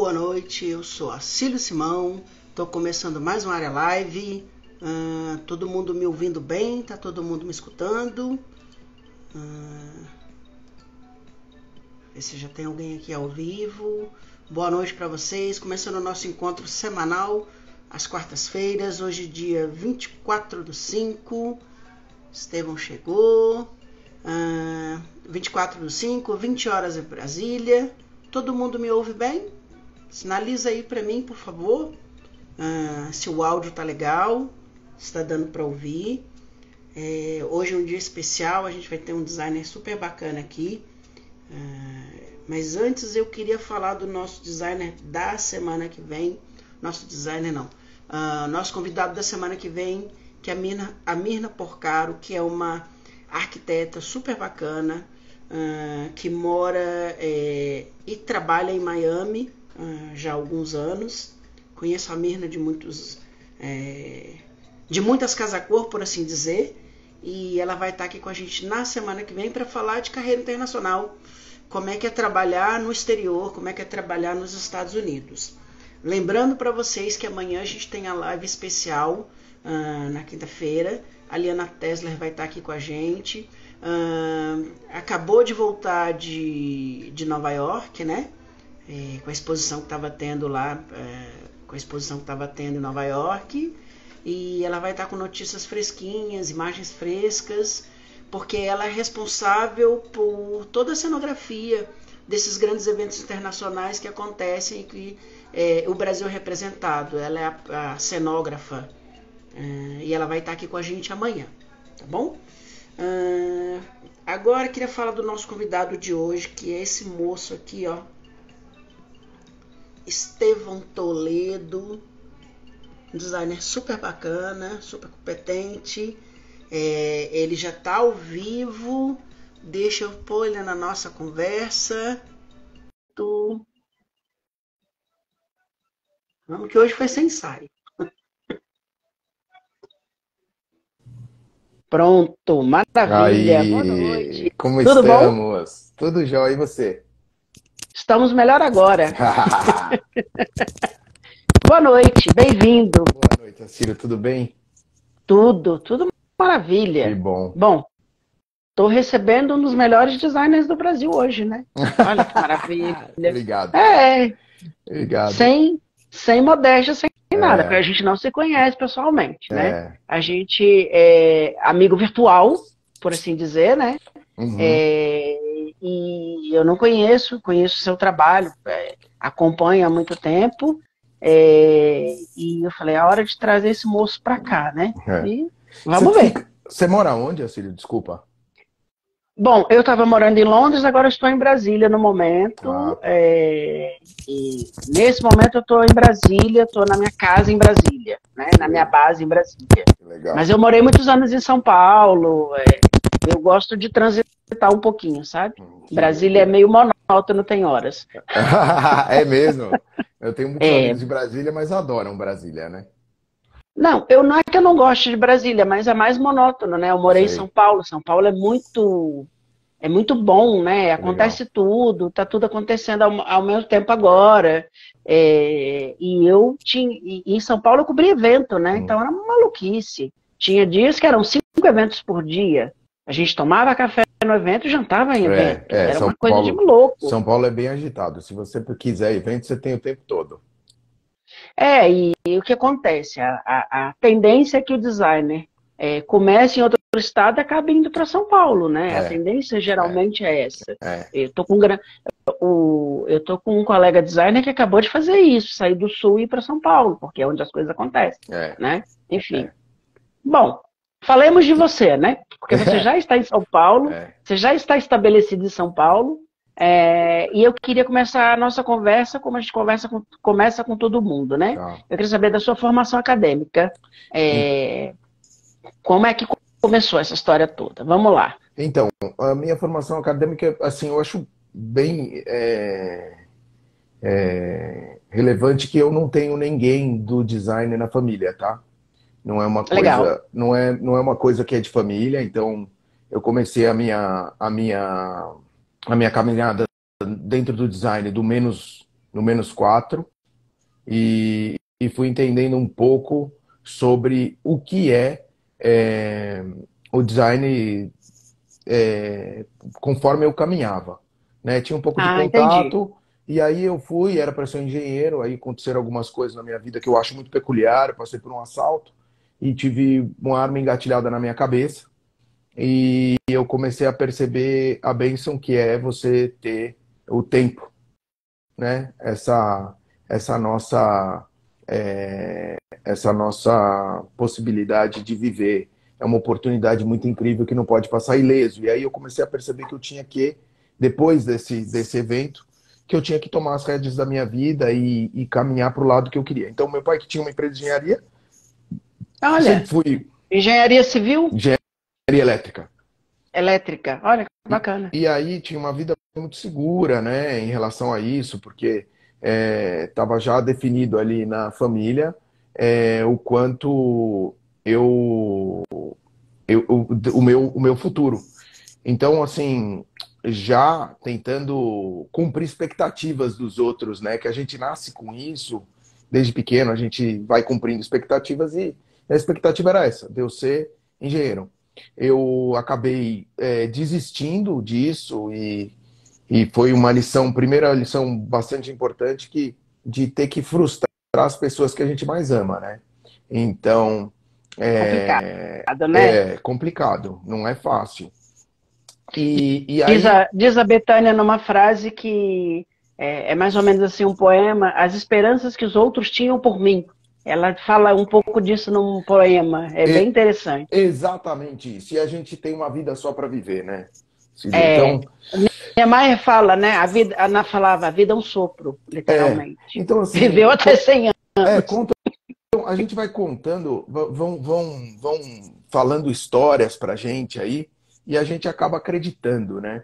Boa noite, eu sou Acílio Simão, estou começando mais uma área live. Todo mundo me ouvindo bem? Tá todo mundo me escutando? Ver se já tem alguém aqui ao vivo. Boa noite para vocês, começando o nosso encontro semanal às quartas-feiras, hoje dia 24/5. Estevão chegou. 24/5, 20 horas em Brasília. Todo mundo me ouve bem? Sinaliza aí para mim, por favor, se o áudio tá legal, se tá dando para ouvir. Hoje é um dia especial, a gente vai ter um designer super bacana aqui. Mas antes eu queria falar do nosso designer da semana que vem. Nosso convidado da semana que vem, que é a Mirna Porcaro, que é uma arquiteta super bacana, que mora e trabalha em Miami já há alguns anos. Conheço a Mirna de muitas casa-cor, por assim dizer, e ela vai estar aqui com a gente na semana que vem para falar de carreira internacional, como é que é trabalhar no exterior, como é que é trabalhar nos Estados Unidos. Lembrando para vocês que amanhã a gente tem a live especial, na quinta-feira. A Liana Tesler vai estar aqui com a gente. Acabou de voltar de Nova York, né? Com a exposição que estava tendo lá, em Nova York. E ela vai estar com notícias fresquinhas, imagens frescas, porque ela é responsável por toda a cenografia desses grandes eventos internacionais que acontecem e que o Brasil é representado. Ela é a cenógrafa. E ela vai estar aqui com a gente amanhã, tá bom? Agora eu queria falar do nosso convidado de hoje, que é esse moço aqui, ó, Estevão Toledo, um designer super bacana, super competente. Ele já está ao vivo. Deixa eu pôr ele na nossa conversa. Vamos que hoje foi sem ensaio. Pronto, maravilha. Aí, boa noite. como Tudo bom? estamos? Tudo jóia, e você? Estamos melhor agora. Boa noite, bem-vindo. Boa noite, Acílio, tudo bem? Tudo Que maravilha. bom. Bom, estou recebendo um dos melhores designers do Brasil hoje, né? Olha que maravilha. Obrigado, obrigado. Sem modéstia, sem nada, porque a É, gente não se conhece pessoalmente, né? é, A gente é amigo virtual, por assim dizer, né? uhum. E eu não conheço o seu trabalho, acompanho há muito tempo, e eu falei, é hora de trazer esse moço para cá, né? É. E vamos ver. Você mora onde, Acílio? Desculpa. Bom, eu estava morando em Londres, agora estou em Brasília no momento, Ah, tá. e nesse momento eu estou em Brasília, estou na minha casa em Brasília, né? Na minha base em Brasília. Que legal. Mas eu morei muitos anos em São Paulo, eu gosto de transitar um pouquinho, sabe? Brasília é meio monótono, tem horas. É mesmo? Eu tenho muitos É, amigos de Brasília, mas adoram Brasília, né? não é que eu não goste de Brasília, mas é mais monótono, né? Eu morei em Sei, São Paulo é muito bom, né? que legal. Acontece tudo, tá tudo acontecendo ao mesmo tempo agora. E em São Paulo eu cobri evento, né? Hum. Então era uma maluquice. Tinha dias que eram 5 eventos por dia. A gente tomava café no evento e jantava em evento. Era São uma coisa de Paulo, louco. São Paulo é bem agitado. Se você quiser evento, você tem o tempo todo. E o que acontece? A tendência é que o designer comece em outro estado e acabe indo para São Paulo, né? A É, tendência é, geralmente é essa. é, Eu tô com um colega designer que acabou de fazer isso, sair do Sul e ir para São Paulo, porque é onde as coisas acontecem, é, né? Enfim. é. Bom, falemos de você, né? Porque você já está em São Paulo, É. você já está estabelecido em São Paulo, e eu queria começar a nossa conversa como a gente começa com todo mundo, né? Tá. Eu queria saber da sua formação acadêmica, como é que começou essa história toda? Vamos lá. Então, a minha formação acadêmica, assim, eu acho bem relevante que eu não tenho ninguém do design na família, tá? Não é uma Legal. coisa, não é uma coisa que é de família, então eu comecei a minha caminhada dentro do design do menos no -4, e fui entendendo um pouco sobre o que é o design conforme eu caminhava, né? Tinha um pouco de Ah, entendi. contato, e aí eu fui, era para ser engenheiro, aí aconteceram algumas coisas na minha vida que eu acho muito peculiar, eu passei por um assalto e tive uma arma engatilhada na minha cabeça, e eu comecei a perceber a bênção que é você ter o tempo, né? Essa nossa essa nossa possibilidade de viver é uma oportunidade muito incrível que não pode passar ileso. E aí eu comecei a perceber que eu tinha que, depois desse evento, que eu tinha que tomar as rédeas da minha vida e caminhar para o lado que eu queria. Então, meu pai, que tinha uma empresa de engenharia, sempre Olha, fui engenharia civil, engenharia elétrica. elétrica. Olha, que E, bacana. e aí tinha uma vida muito segura, né, em relação a isso, porque estava já definido ali na família o quanto eu, o meu futuro. Então, assim, já tentando cumprir expectativas dos outros, né, que a gente nasce com isso, desde pequeno a gente vai cumprindo expectativas e a expectativa era essa, de eu ser engenheiro. Eu acabei desistindo disso e foi uma lição, primeira lição bastante importante de ter que frustrar as pessoas que a gente mais ama, né? Então, Complicado, né? é complicado, não é fácil. E Diz aí, diz a Betânia numa frase que é mais ou menos assim um poema, as esperanças que os outros tinham por mim. Ela fala um pouco disso num poema, é bem é interessante. exatamente isso. E a gente tem uma vida só para viver, né, Cília? É, Então, Niemeyer fala, né? A vida, Ana falava, a vida é um sopro, literalmente. então assim, Viveu até 100 anos. conta, a gente vai contando, vão falando histórias pra gente aí, e a gente acaba acreditando, né?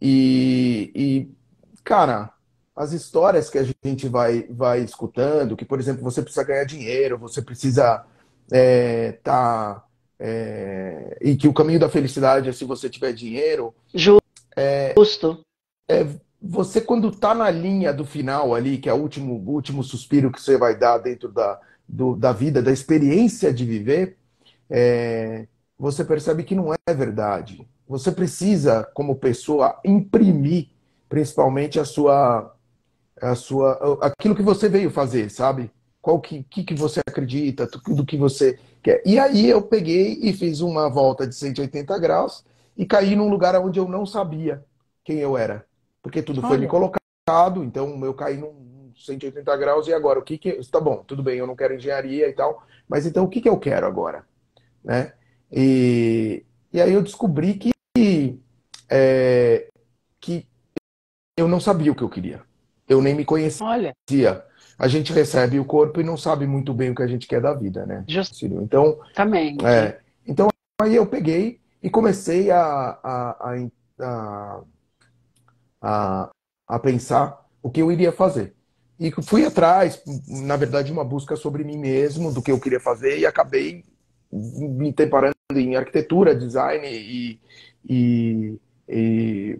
E cara, as histórias que a gente vai escutando, que, por exemplo, você precisa ganhar dinheiro, você precisa tá, e que o caminho da felicidade é se você tiver dinheiro, Justo. você quando tá na linha do final ali, que é o último suspiro que você vai dar dentro da vida, da experiência de viver, você percebe que não é verdade. Você precisa, como pessoa, imprimir principalmente aquilo que você veio fazer, sabe? Qual que você acredita, do que você quer. E aí eu peguei e fiz uma volta de 180 graus e caí num lugar onde eu não sabia quem eu era. Porque tudo foi me Olha, colocado, então eu caí num 180 graus e agora tá bom, tudo bem, eu não quero engenharia e tal, mas então o que eu quero agora, né? E, e aí eu descobri que eu não sabia o que eu queria. Eu nem me conhecia. olha, A gente recebe o corpo e não sabe muito bem o que a gente quer da vida, né, Círio? Então, justamente. então aí eu peguei e comecei a, a, a pensar o que eu iria fazer. E fui atrás, na verdade, uma busca sobre mim mesmo, do que eu queria fazer, e acabei me deparando em arquitetura, design e, e, e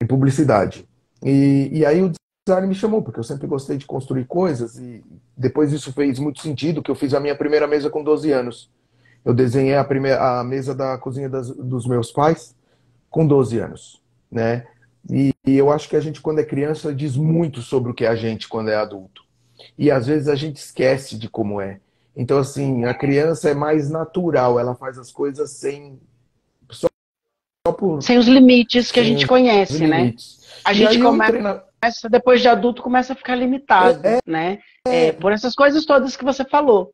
publicidade. E aí o design me chamou, porque eu sempre gostei de construir coisas, e depois isso fez muito sentido, que eu fiz a minha primeira mesa com 12 anos. Eu desenhei a mesa da cozinha dos meus pais com 12 anos, né? E eu acho que a gente, quando é criança, diz muito sobre o que é a gente quando é adulto. E às vezes a gente esquece de como é. Então, assim, a criança é mais natural, ela faz as coisas só por Sem os limites que a sem gente os conhece, né? limites. A E gente aí eu começa, entrei na. depois de adulto, começa a ficar limitado, É, né? Por essas coisas todas que você falou.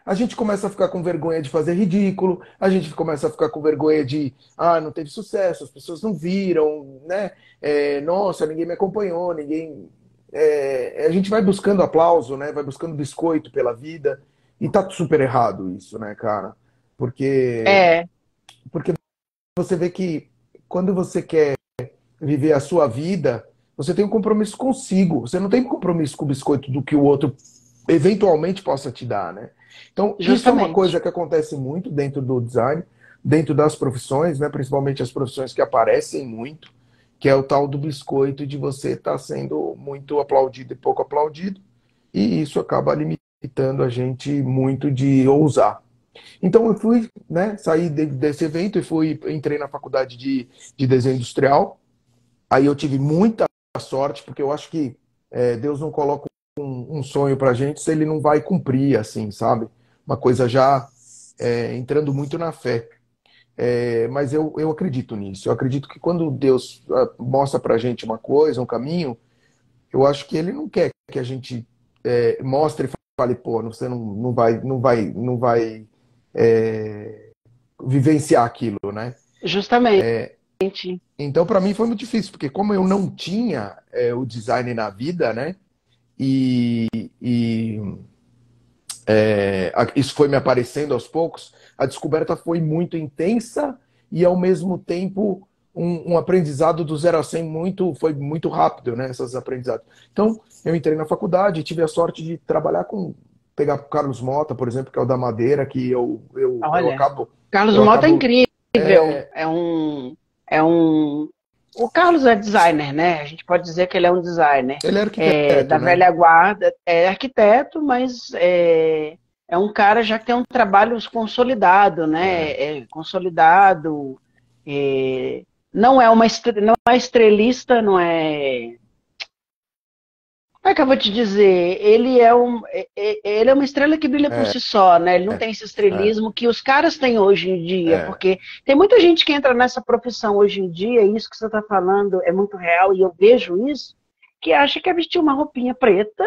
a gente começa a ficar com vergonha de fazer ridículo, a gente começa a ficar com vergonha de, não teve sucesso, as pessoas não viram, né? Nossa, ninguém me acompanhou, ninguém. A gente vai buscando aplauso, né? Vai buscando biscoito pela vida, e tá super errado isso, né, cara? Porque, É, porque você vê que quando você quer viver a sua vida, você tem um compromisso consigo, você não tem compromisso com o biscoito do que o outro eventualmente possa te dar, né? Então, isso é uma justamente. coisa que acontece muito dentro do design, dentro das profissões, né? Principalmente as profissões que aparecem muito. que é o tal do biscoito de você estar sendo muito aplaudido e pouco aplaudido, e isso acaba limitando a gente muito de ousar. Então eu fui, né, saí desse evento e entrei na faculdade de desenho industrial. Aí eu tive muita sorte, porque eu acho que Deus não coloca um sonho pra gente se ele não vai cumprir, assim, sabe? Uma coisa já entrando muito na fé. Mas eu acredito nisso. Eu acredito que quando Deus mostra pra gente uma coisa, um caminho, eu acho que ele não quer que a gente mostre e fale, pô, você não vai vivenciar aquilo, né? Justamente. Então, para mim foi muito difícil, porque como eu não tinha o design na vida, né? E isso foi me aparecendo aos poucos, a descoberta foi muito intensa e, ao mesmo tempo, um aprendizado do 0 a 100 foi muito rápido, né? Esses aprendizados. Então, eu entrei na faculdade e tive a sorte de trabalhar pegar o Carlos Mota, por exemplo, que é o da Madeira, que eu Olha, acabo. Carlos Eu Mota é acabo incrível. é, É um. O Carlos é designer, né? A gente pode dizer que ele é um designer. ele é É, arquiteto, da né? velha guarda, é arquiteto, mas é um cara já que tem um trabalho consolidado, né? É, Consolidado. Não é não é estrelista, não é. Como é que eu vou te dizer? Ele é uma estrela que brilha por é, si só, né? Ele não é, tem esse é, estrelismo que os caras têm hoje em dia, é. porque tem muita gente que entra nessa profissão hoje em dia, e isso que você está falando é muito real, e eu vejo isso, que acha que é vestir uma roupinha preta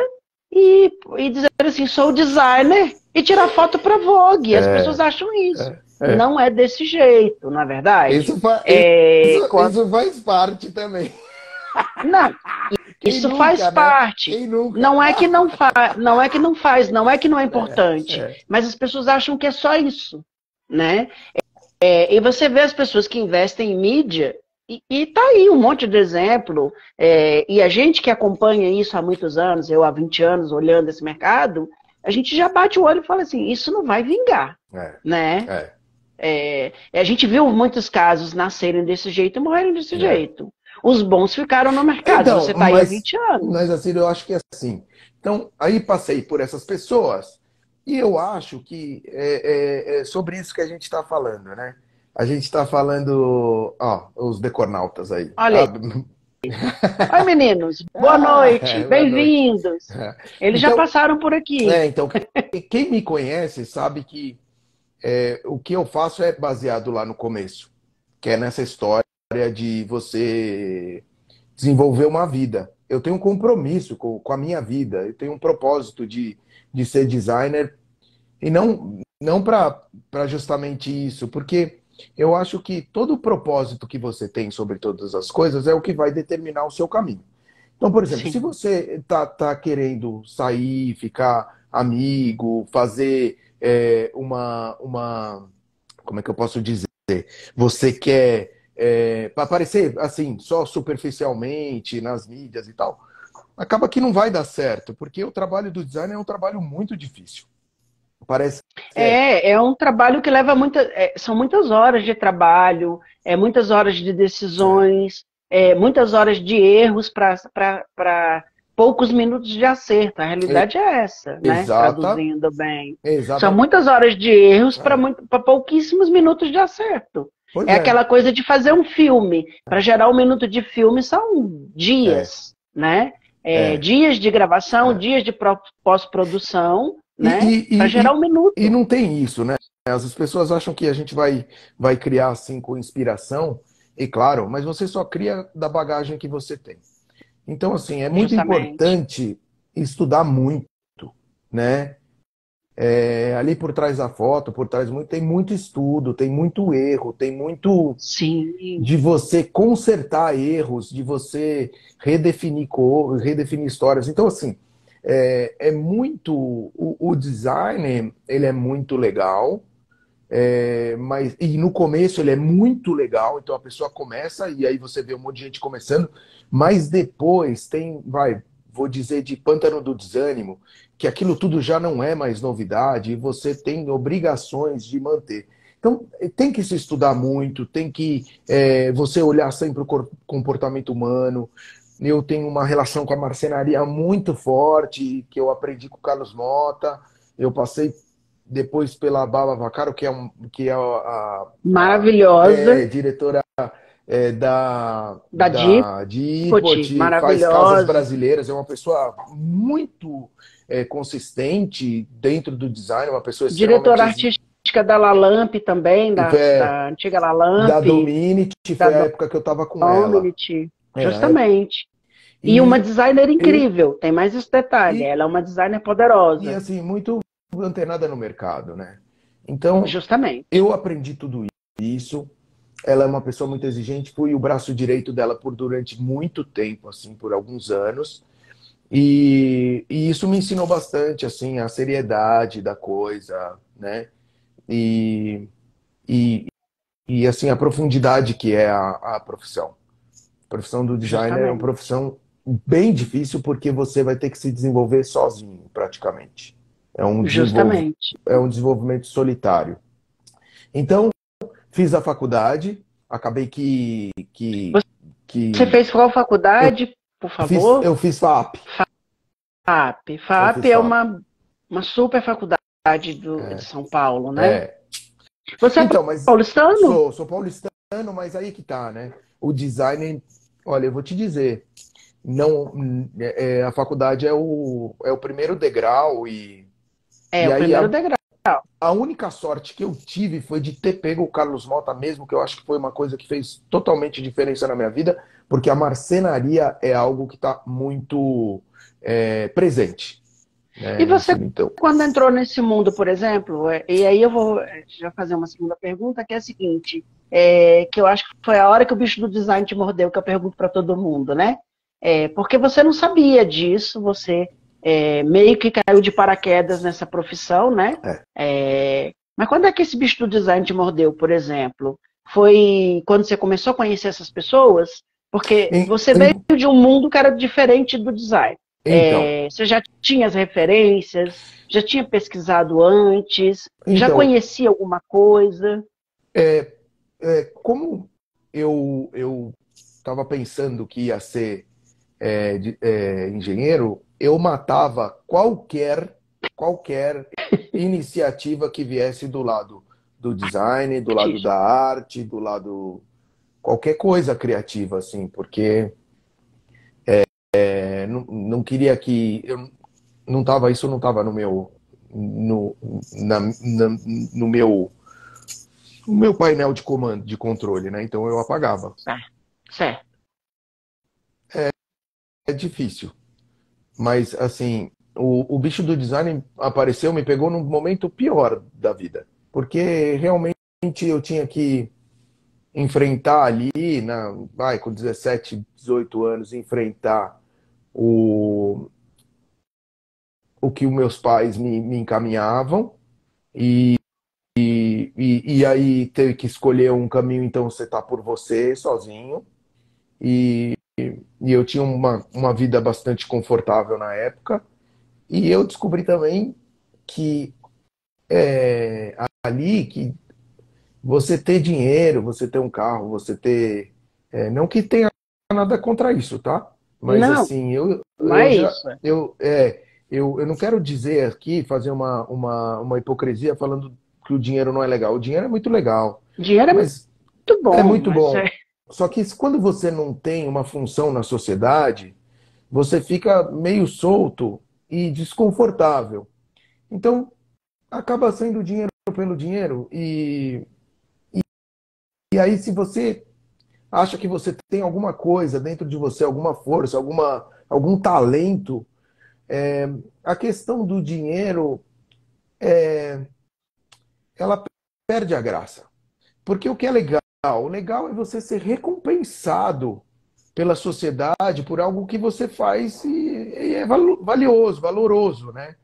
e dizer assim, sou designer, e tirar foto para Vogue. As pessoas É, acham isso. é. Não é desse jeito, na verdade. Isso, isso faz parte também. Não, Quem isso faz nunca, né? parte. Quem nunca? Não é que não faz, não é que não faz, não é que não é importante, É, mas as pessoas acham que é só isso, né? E você vê as pessoas que investem em mídia e tá aí um monte de exemplo. E a gente que acompanha isso há muitos anos, eu há 20 anos olhando esse mercado, a gente já bate o olho e fala assim, isso não vai vingar, é, né? é, A gente viu muitos casos nascerem desse jeito e morrerem desse é. jeito. Os bons ficaram no mercado. Então, Você está aí há 20 anos. mas assim, eu acho que é assim. Então, aí passei por essas pessoas e eu acho que é sobre isso que a gente está falando, né? A gente está falando, ó, os decornautas aí. Olha aí. Oi, meninos. Boa noite. Boa noite. Bem-vindos. Eles já Então, passaram por aqui. então, quem me conhece sabe que o que eu faço é baseado lá no começo, que é nessa história de você desenvolver uma vida. Eu tenho um compromisso com a minha vida, eu tenho um propósito de ser designer e não para justamente isso, porque eu acho que todo o propósito que você tem sobre todas as coisas é o que vai determinar o seu caminho. Então, por exemplo, se Sim. você tá querendo sair, ficar amigo, fazer como é que eu posso dizer? Você quer para aparecer assim, só superficialmente nas mídias e tal, acaba que não vai dar certo, porque o trabalho do design é um trabalho muito difícil. Parece que É um trabalho que leva são muitas horas de trabalho, muitas horas de é, decisões, muitas horas de erros para poucos minutos de acerto. A é, realidade é essa, né? exata, Traduzindo bem. São exata, muitas horas de erros para é, pouquíssimos minutos de acerto. pois É é, aquela coisa de fazer um filme. Para gerar um minuto de filme são é, dias, né? é, Dias de gravação, é. dias de pós-produção, E, né? e, Para gerar e, um e minuto. não tem isso, né? As pessoas acham que a gente vai criar assim com inspiração, e claro, mas você só cria da bagagem que você tem. Então, assim, é muito Justamente. importante estudar muito, né? Ali por trás da foto, por trás tem muito estudo, tem muito erro, tem muito Sim. de você consertar erros, de você redefinir histórias. Então, assim, é muito. O design, ele é muito legal, mas e no começo ele é muito legal, então a pessoa começa e aí você vê um monte de gente começando, mas depois vou dizer de pântano do desânimo, que aquilo tudo já não é mais novidade e você tem obrigações de manter. Então, tem que se estudar muito, tem que você olhar sempre o comportamento humano. Eu tenho uma relação com a marcenaria muito forte, que eu aprendi com o Carlos Mota. Eu passei depois pela Baba Vacaro, que é Maravilhosa. diretora Da da Dipoti, Dipot, faz casas maravilhosa. brasileiras, é uma pessoa muito consistente dentro do design, uma pessoa Diretora extremamente artística da Lalamp também, é, da antiga Lalamp, da Dominity, da foi a época que eu estava com ela. Dominity, É, justamente. E uma e, designer e, incrível, tem mais esse detalhe, e, ela é uma designer e poderosa, assim, muito antenada no mercado, né? Então, justamente. eu aprendi tudo isso. Ela é uma pessoa muito exigente, fui o braço direito dela por durante muito tempo, assim, por alguns anos. E isso me ensinou bastante, assim, a seriedade da coisa, né? E, e, e assim, a profundidade que é a profissão. A profissão do designer é uma Justamente. profissão bem difícil porque você vai ter que se desenvolver sozinho, praticamente. É um, desenvolv... Justamente. é um desenvolvimento solitário. Então, fiz a faculdade, acabei Você que fez qual eu faculdade, por favor? eu fiz FAP. FAP. Eu FAP fiz é FAP. uma super faculdade de É, São Paulo, né? é. Você é Então, mas paulistano? sou paulistano, mas aí que tá, né? O design, olha, eu vou te dizer, não, a faculdade é o primeiro degrau É, e o aí primeiro degrau. a única sorte que eu tive foi de ter pego o Carlos Mota mesmo, que eu acho que foi uma coisa que fez totalmente diferença na minha vida, porque a marcenaria é algo que está muito presente, E né? você, Então, quando entrou nesse mundo, por exemplo, e aí eu vou já fazer uma segunda pergunta, que é a seguinte, que eu acho que foi a hora que o bicho do design te mordeu, que eu pergunto para todo mundo, né? Porque você não sabia disso, você meio que caiu de paraquedas nessa profissão, né? é. Mas quando é que esse bicho do design te mordeu, por exemplo? Foi quando você começou a conhecer essas pessoas? Porque Em- você veio em- de um mundo que era diferente do design. Então, Você já tinha as referências, já tinha pesquisado antes, já então, conhecia alguma coisa. é, como eu estava pensando que ia ser engenheiro, eu matava qualquer iniciativa que viesse do lado do design, do lado da Artístico. arte, do lado qualquer coisa criativa, assim, porque não queria que eu não tava isso não estava no meu no, no meu painel de comando, de controle, né? Então eu apagava. Certo, certo. É difícil, mas assim, o bicho do design apareceu, me pegou num momento pior da vida, porque realmente eu tinha que enfrentar ali, com 17, 18 anos, enfrentar o, o que os meus pais me encaminhavam e aí ter que escolher um caminho, então você tá por você, sozinho. E, e eu tinha uma vida bastante confortável na época. E eu descobri também que ali que você ter dinheiro, você ter um carro, você ter. Não que tenha nada contra isso, tá? Mas Não, assim, não eu é já. isso. Eu não quero dizer aqui, fazer uma hipocrisia falando que o dinheiro não é legal. O dinheiro é muito legal, Dinheiro é mas muito é bom, muito mas bom. Só que quando você não tem uma função na sociedade, você fica meio solto e desconfortável. Então, acaba sendo dinheiro pelo dinheiro. E aí, se você acha que você tem alguma coisa dentro de você, alguma força, algum talento, a questão do dinheiro, ela perde a graça. Porque o que é legal? O legal é você ser recompensado pela sociedade por algo que você faz e é valioso, valoroso, né?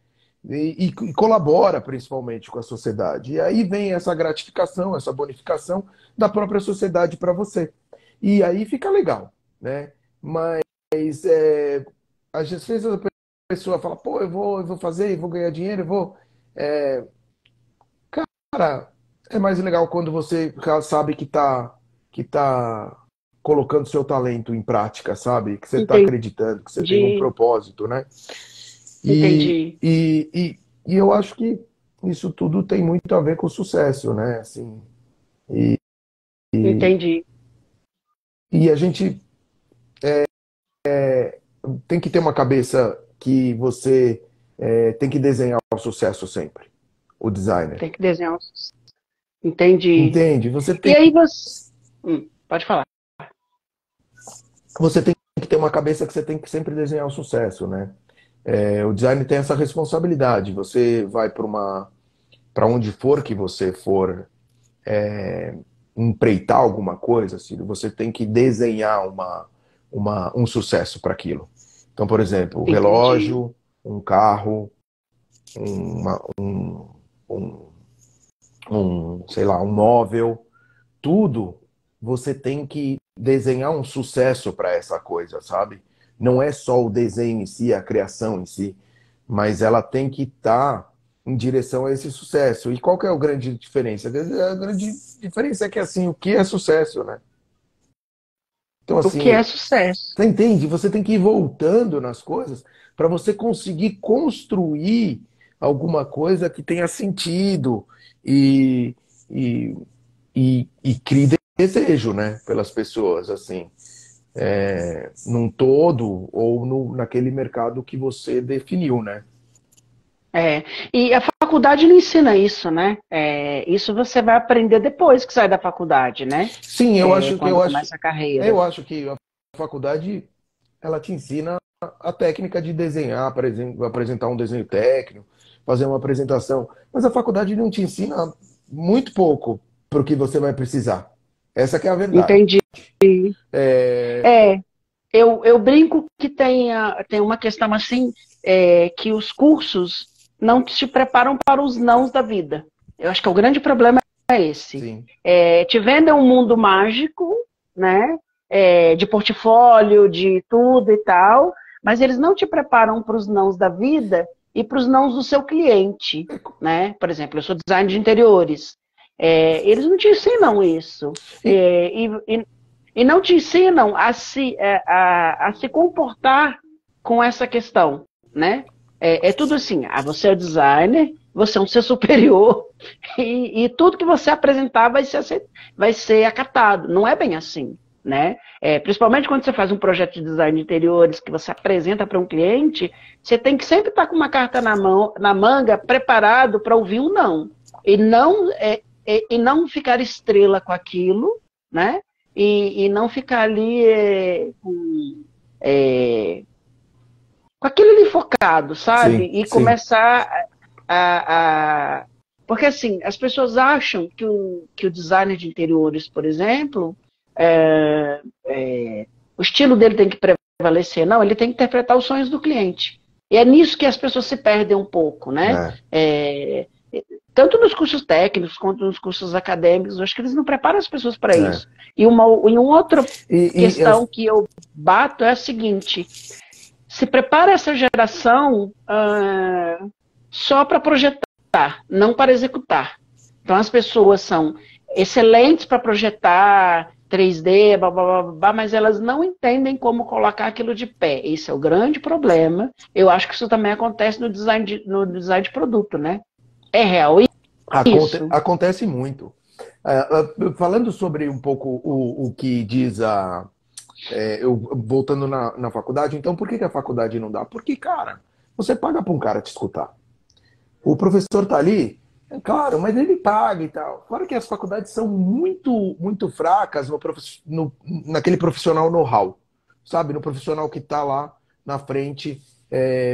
E colabora principalmente com a sociedade. E aí vem essa gratificação, essa bonificação da própria sociedade para você. E aí fica legal, né? Mas às vezes a pessoa fala, pô, eu vou fazer, eu vou ganhar dinheiro, eu vou. Cara, É mais legal quando você já sabe que tá colocando seu talento em prática, sabe? Que você está Entendi, acreditando, que você tem um propósito, né? E, entendi, e, e, e eu acho que isso tudo tem muito a ver com o sucesso, né? Assim, e, entendi. e a gente tem que ter uma cabeça que você tem que desenhar o sucesso sempre, o designer. Tem que desenhar um. Entendi. Entende? E aí você. Pode falar. Você tem que ter uma cabeça que você tem que sempre desenhar o sucesso, né? O design tem essa responsabilidade. Você vai para onde for que você for empreitar alguma coisa, Ciro, você tem que desenhar um sucesso para aquilo. Então, por exemplo, o Entendi. relógio, um carro, uma, um, um, sei lá, um móvel, tudo você tem que desenhar um sucesso para essa coisa, sabe? Não é só o desenho em si, a criação em si, mas ela tem que estar em direção a esse sucesso. E qual que é a grande diferença? A grande diferença é que assim, o que é sucesso, né? Então O que assim, é sucesso? você entende? Você tem que ir voltando nas coisas para você conseguir construir alguma coisa que tenha sentido e, e, e crie desejo, né, pelas pessoas, assim, num todo ou naquele mercado que você definiu, né? É, e a faculdade não ensina isso, né? Isso você vai aprender depois que sai da faculdade, né? Sim, Quando começa a carreira. eu acho que a faculdade ela te ensina a técnica de desenhar, por exemplo, apresentar um desenho técnico, fazer uma apresentação, mas a faculdade não te ensina muito pouco para o que você vai precisar. Essa que é a verdade. Entendi. É, É, eu brinco que tem uma questão assim, que os cursos não te preparam para os nãos da vida. Eu acho que o grande problema é esse. sim. Te vendem um mundo mágico, né? De portfólio, de tudo e tal, mas eles não te preparam para os nãos da vida e para os nãos do seu cliente, né? Por exemplo, eu sou designer de interiores. Eles não te ensinam isso. E, E não te ensinam a se comportar com essa questão, né? É tudo assim, você é designer, você é um ser superior, e tudo que você apresentar vai ser acatado. Não é bem assim, né? Principalmente quando você faz um projeto de design de interiores que você apresenta para um cliente, você tem que sempre estar com uma carta na manga, preparado para ouvir um não. E não ficar estrela com aquilo, né? E não ficar ali é, com aquilo ali focado, sabe? sim, E sim. começar porque assim, as pessoas acham que o designer de interiores, por exemplo, é, o estilo dele tem que prevalecer. Não, ele tem que interpretar os sonhos do cliente. E é nisso que as pessoas se perdem um pouco, né? É. É, tanto nos cursos técnicos quanto nos cursos acadêmicos, eu acho que eles não preparam as pessoas para É. isso. E uma outra questão As- que eu bato é a seguinte: se prepara essa geração só para projetar, não para executar. Então as pessoas são excelentes para projetar 3D, blá, blá, blá, blá, mas elas não entendem como colocar aquilo de pé. Esse é o grande problema. Eu acho que isso também acontece no design de produto, né? É real isso. acontece muito. Falando sobre um pouco o que diz eu voltando na faculdade, então por que a faculdade não dá? Porque, cara, você paga para um cara te escutar. O professor tá ali, claro, mas ele paga e tal. Claro que as faculdades são muito fracas naquele profissional know-how, sabe? No profissional que está lá na frente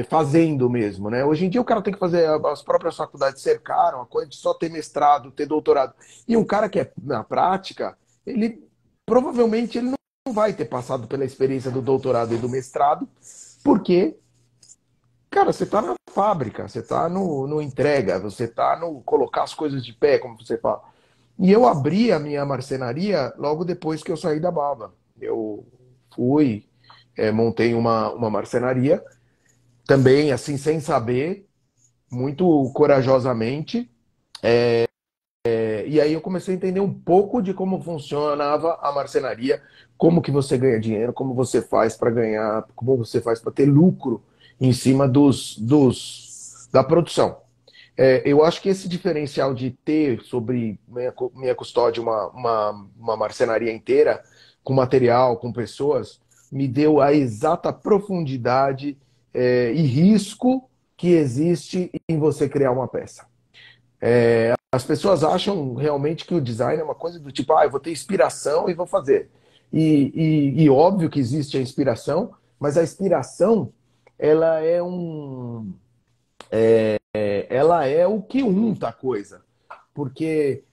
fazendo mesmo, né? Hoje em dia o cara tem que fazer, as próprias faculdades cercaram a coisa de só ter mestrado, ter doutorado. E um cara que é na prática, ele provavelmente ele não vai ter passado pela experiência do doutorado e do mestrado, porque cara, você está na fábrica, você está no entrega, você está no colocar as coisas de pé, como você fala. E eu abri a minha marcenaria logo depois que eu saí da Baba. Eu fui, montei uma marcenaria, também assim, sem saber, muito corajosamente, E aí eu comecei a entender um pouco de como funcionava a marcenaria, como que você ganha dinheiro, como você faz para ganhar, como você faz para ter lucro em cima da produção. Eu acho que esse diferencial de ter sobre minha custódia uma marcenaria inteira, com material, com pessoas, me deu a exata profundidade e risco que existe em você criar uma peça. As pessoas acham realmente que o design é uma coisa do tipo, eu vou ter inspiração e vou fazer. E óbvio que existe a inspiração, mas a inspiração, ela ela é o que unta a coisa. Porque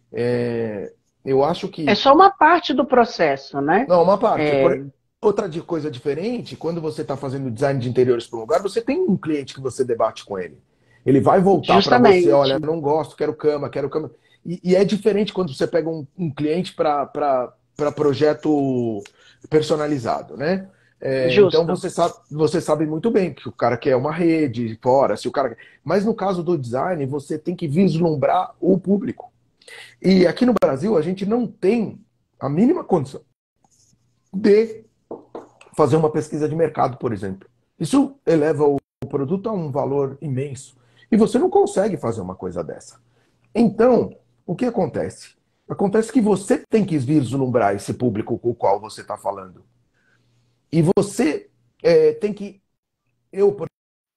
eu acho É que... só uma parte do processo, né? Não, uma parte. É, Outra coisa diferente, quando você está fazendo design de interiores para um lugar, você tem um cliente que você debate com ele. Ele vai voltar para você, olha, justamente. não gosto, quero cama, quero cama. E é diferente quando você pega um cliente para projeto personalizado, né? Então Justo. você sabe muito bem que o cara quer uma rede fora, se o cara. Mas no caso do design, você tem que vislumbrar o público. E aqui no Brasil, a gente não tem a mínima condição de fazer uma pesquisa de mercado, por exemplo. Isso eleva o produto a um valor imenso. E você não consegue fazer uma coisa dessa. Então, o que acontece? Acontece que você tem que vislumbrar esse público com o qual você está falando. E você tem que... Eu, por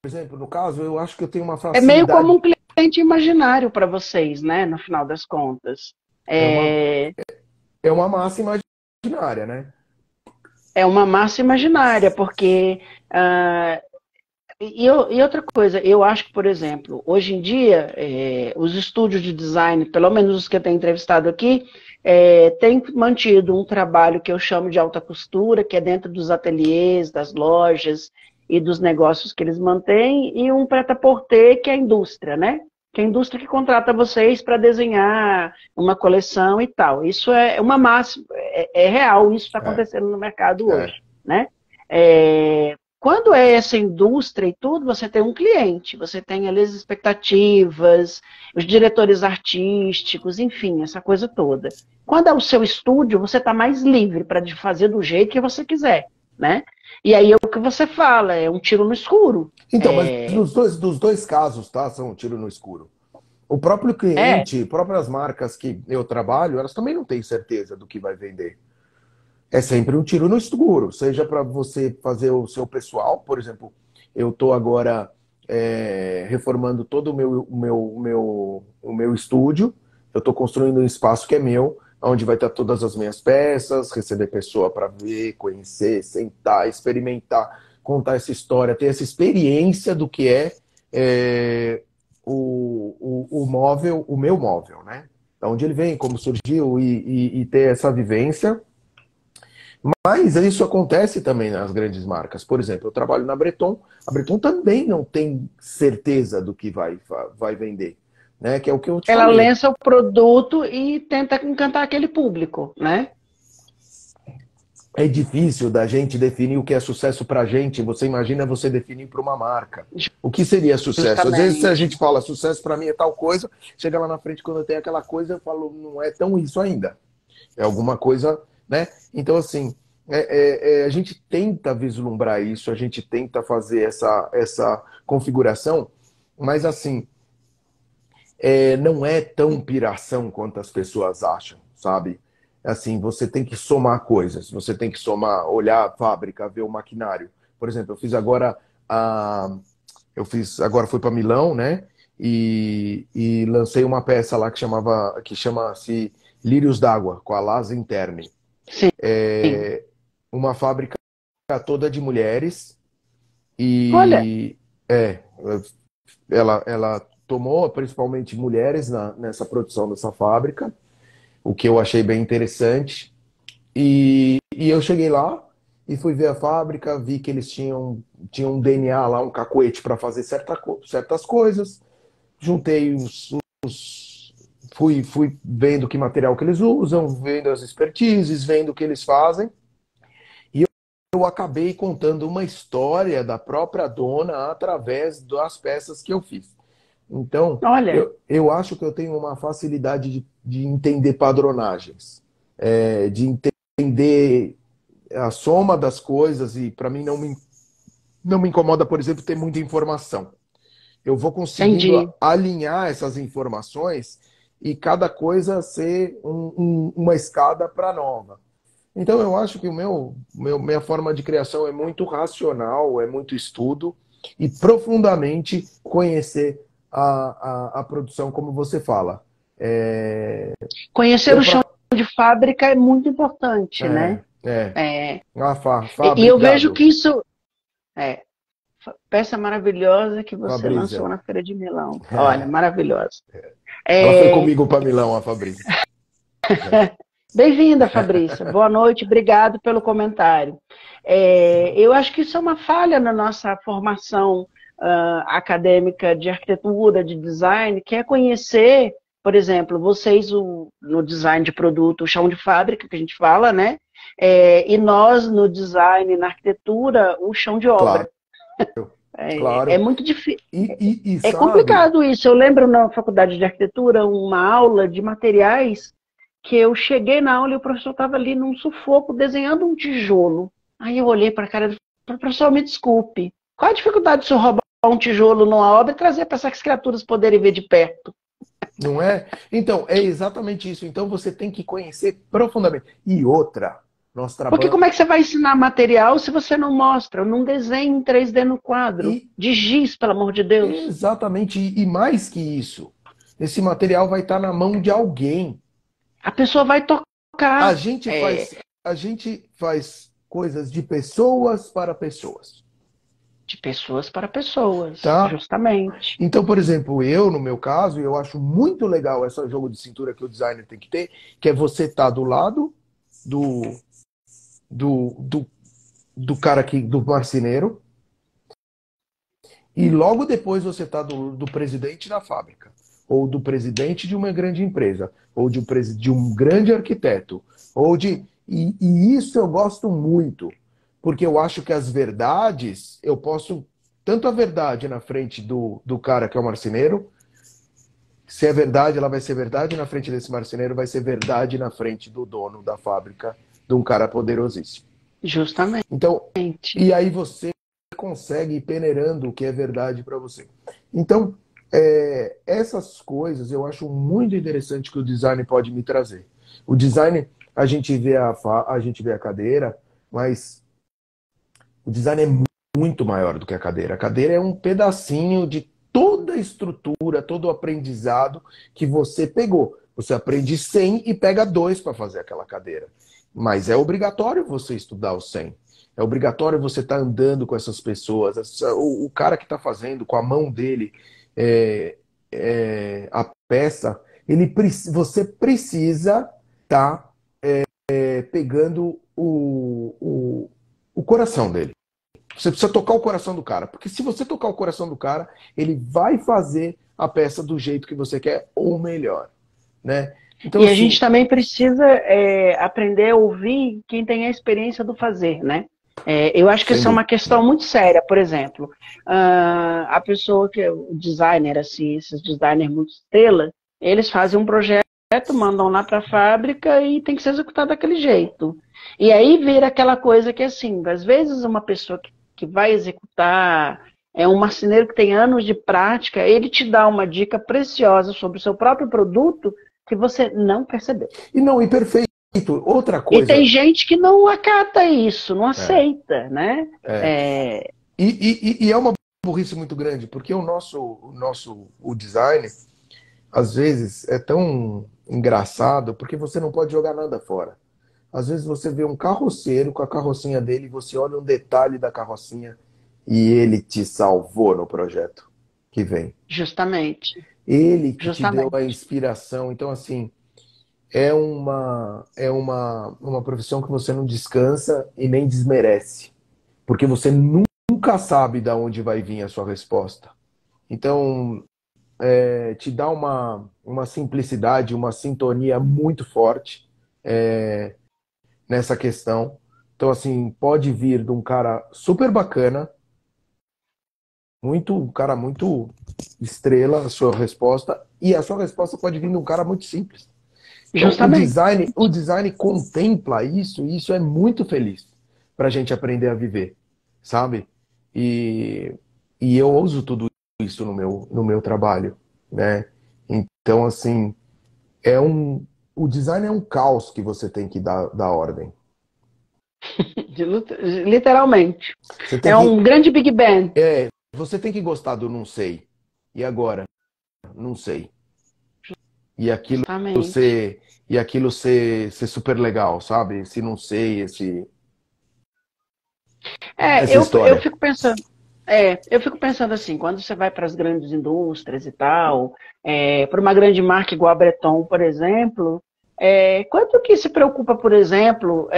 exemplo, no caso, eu acho que eu tenho uma É meio como facilidade. um cliente imaginário para vocês, né? No final das contas. É uma, É, é uma massa imaginária, né? é uma massa imaginária, porque. E outra coisa, eu acho que, por exemplo, hoje em dia, os estúdios de design, pelo menos os que eu tenho entrevistado aqui, têm mantido um trabalho que eu chamo de alta costura, que é dentro dos ateliês, das lojas e dos negócios que eles mantêm, e um prêt-à-porter, que é a indústria, né? Que é a indústria que contrata vocês para desenhar uma coleção e tal. Isso é uma máxima, é real, isso está É, acontecendo no mercado é, hoje, né? Quando é essa indústria e tudo, você tem um cliente, você tem ali as expectativas, os diretores artísticos, enfim, essa coisa toda. Quando é o seu estúdio, você está mais livre para fazer do jeito que você quiser, né? E aí é o que você fala, é um tiro no escuro. Então, mas dos dois casos, tá? São um tiro no escuro. O próprio É, cliente, próprias marcas que eu trabalho, elas também não têm certeza do que vai vender. É sempre um tiro no escuro, seja para você fazer o seu pessoal, por exemplo, eu estou agora reformando todo o meu estúdio, eu estou construindo um espaço que é meu, onde vai estar todas as minhas peças, receber pessoa para ver, conhecer, sentar, experimentar, contar essa história, ter essa experiência do que é o móvel, o meu móvel, né? Da onde ele vem, como surgiu e ter essa vivência. Mas isso acontece também nas grandes marcas. Por exemplo, eu trabalho na Breton. A Breton também não tem certeza do que vai vender, né? Que é o que eu te ela falei. lança o produto e tenta encantar aquele público, né? É difícil da gente definir o que é sucesso para a gente. Você imagina você definir para uma marca. O que seria sucesso? Às vezes a gente Justamente. fala sucesso para mim é tal coisa, chega lá na frente quando tem aquela coisa, eu falo, não é tão isso ainda. É alguma coisa, né? Então, assim, a gente tenta vislumbrar isso, a gente tenta fazer essa configuração, mas, assim, não é tão piração quanto as pessoas acham, sabe? Assim, você tem que somar coisas, você tem que somar, olhar a fábrica, ver o maquinário. Por exemplo, a, agora fui para Milão, né? E lancei uma peça lá que chama-se Lírios d'Água, com a Lasa Interne. Sim. Uma fábrica toda de mulheres Olha, e é, ela tomou principalmente mulheres nessa produção dessa fábrica, o que eu achei bem interessante. E eu cheguei lá e fui ver a fábrica, vi que eles tinham um DNA lá, um cacuete para fazer certas coisas. Juntei fui vendo que material que eles usam, vendo as expertises, vendo o que eles fazem. E eu acabei contando uma história da própria dona através das peças que eu fiz. Então, Olha, eu acho que eu tenho uma facilidade de entender padronagens, de entender a soma das coisas, e para mim não me incomoda, por exemplo, ter muita informação. Eu vou conseguindo entendi. alinhar essas informações e cada coisa ser uma escada para nova. Então eu acho que minha forma de criação é muito racional, é muito estudo e profundamente conhecer a produção, como você fala. É, Conhecer eu o chão pra, de fábrica é muito importante, né? é, é, É, e eu vejo Fabricado, que isso é peça maravilhosa que você lançou Fabrícia. na Feira de Milão. Olha, É, maravilhosa. ela foi É, comigo para Milão, a Fabrícia. É. bem-vinda, Fabrícia. Boa noite, obrigado pelo comentário. Eu acho que isso é uma falha na nossa formação acadêmica de arquitetura, de design, que é conhecer, por exemplo, vocês no design de produto, o chão de fábrica, que a gente fala, né? E nós no design, na arquitetura, o chão de obra. Claro, É claro. muito difícil. E É sabe, complicado isso. Eu lembro na faculdade de arquitetura uma aula de materiais que eu cheguei na aula e o professor estava ali num sufoco desenhando um tijolo. Aí eu olhei para a cara do professor, me desculpe. Qual a dificuldade de se roubar um tijolo numa obra e trazer para essas criaturas poderem ver de perto? não é? Então, é exatamente isso. Então você tem que conhecer profundamente. E outra, nós Porque trabalhamos. como é que você vai ensinar material se você não mostra, não desenha em 3D no quadro? E De giz, pelo amor de Deus. exatamente, e mais que isso, esse material vai estar na mão de alguém. A pessoa vai A tocar. gente faz, a gente faz coisas de pessoas para pessoas, De pessoas para pessoas, tá? justamente. Então, por exemplo, eu, no meu caso, eu acho muito legal esse jogo de cintura que o designer tem que ter, que é você estar do lado do, do, do, do cara que, do marceneiro, e logo depois você está do presidente da fábrica, ou do presidente de uma grande empresa, ou de um grande arquiteto, ou de. E isso eu gosto muito, porque eu acho que as verdades, eu posso. Tanto a verdade na frente do cara que é o marceneiro, se é verdade, ela vai ser verdade na frente desse marceneiro, vai ser verdade na frente do dono da fábrica, de um cara poderosíssimo. Justamente. Então, e aí você consegue ir peneirando o que é verdade para você. Então, essas coisas eu acho muito interessante que o design pode me trazer. O design, a gente vê a cadeira, mas o design é muito maior do que a cadeira. A cadeira é um pedacinho de toda a estrutura, todo o aprendizado que você pegou. Você aprende 100 e pega 2 para fazer aquela cadeira. Mas é obrigatório você estudar os 100. É obrigatório você estar andando com essas pessoas. O cara que está fazendo com a mão dele a peça, você precisa estar pegando o coração dele. Você precisa tocar o coração do cara. Porque se você tocar o coração do cara, ele vai fazer a peça do jeito que você quer, ou melhor. Né? Então, E a gente assim, também precisa aprender a ouvir quem tem a experiência do fazer, né? Eu acho que sem isso é uma questão dúvida. muito séria. Por exemplo, a pessoa que é o designer, assim, esses designers muito estrela, eles fazem um projeto, mandam lá para a fábrica e tem que ser executado daquele jeito. E aí vira aquela coisa que, assim, às vezes uma pessoa que vai executar, é um marceneiro que tem anos de prática, ele te dá uma dica preciosa sobre o seu próprio produto que você não percebeu. E não, e perfeito. Outra E tem coisa. gente que não acata isso, não É, aceita, né? é. É, E é uma burrice muito grande, porque o design, às vezes, é tão engraçado, porque você não pode jogar nada fora. Às vezes você vê um carroceiro com a carrocinha dele, você olha um detalhe da carrocinha e ele te salvou no projeto que vem. justamente, Ele que te deu a justamente. inspiração. Então, assim, uma profissão que você não descansa e nem desmerece, porque você nunca sabe de onde vai vir a sua resposta. Então, te dá uma simplicidade, uma sintonia muito forte nessa questão. Então, assim, pode vir de um cara super bacana, um cara muito estrela a sua resposta, e a sua resposta pode vir de um cara muito simples. Então, Justamente. o design contempla isso, e isso é muito feliz para a gente aprender a viver, sabe? E, e eu uso tudo isso no meu trabalho, né? Então, assim, é um, o design é um caos que você tem que dar ordem. Literalmente. Você tem É que, um grande Big Bang. você tem que gostar do não sei. E agora? Não sei. E aquilo Justamente. ser super legal, sabe? Esse não sei, É, essa eu história. fico pensando. Eu fico pensando assim, quando você vai para as grandes indústrias e tal, para uma grande marca igual a Breton, por exemplo, quanto que se preocupa, por exemplo,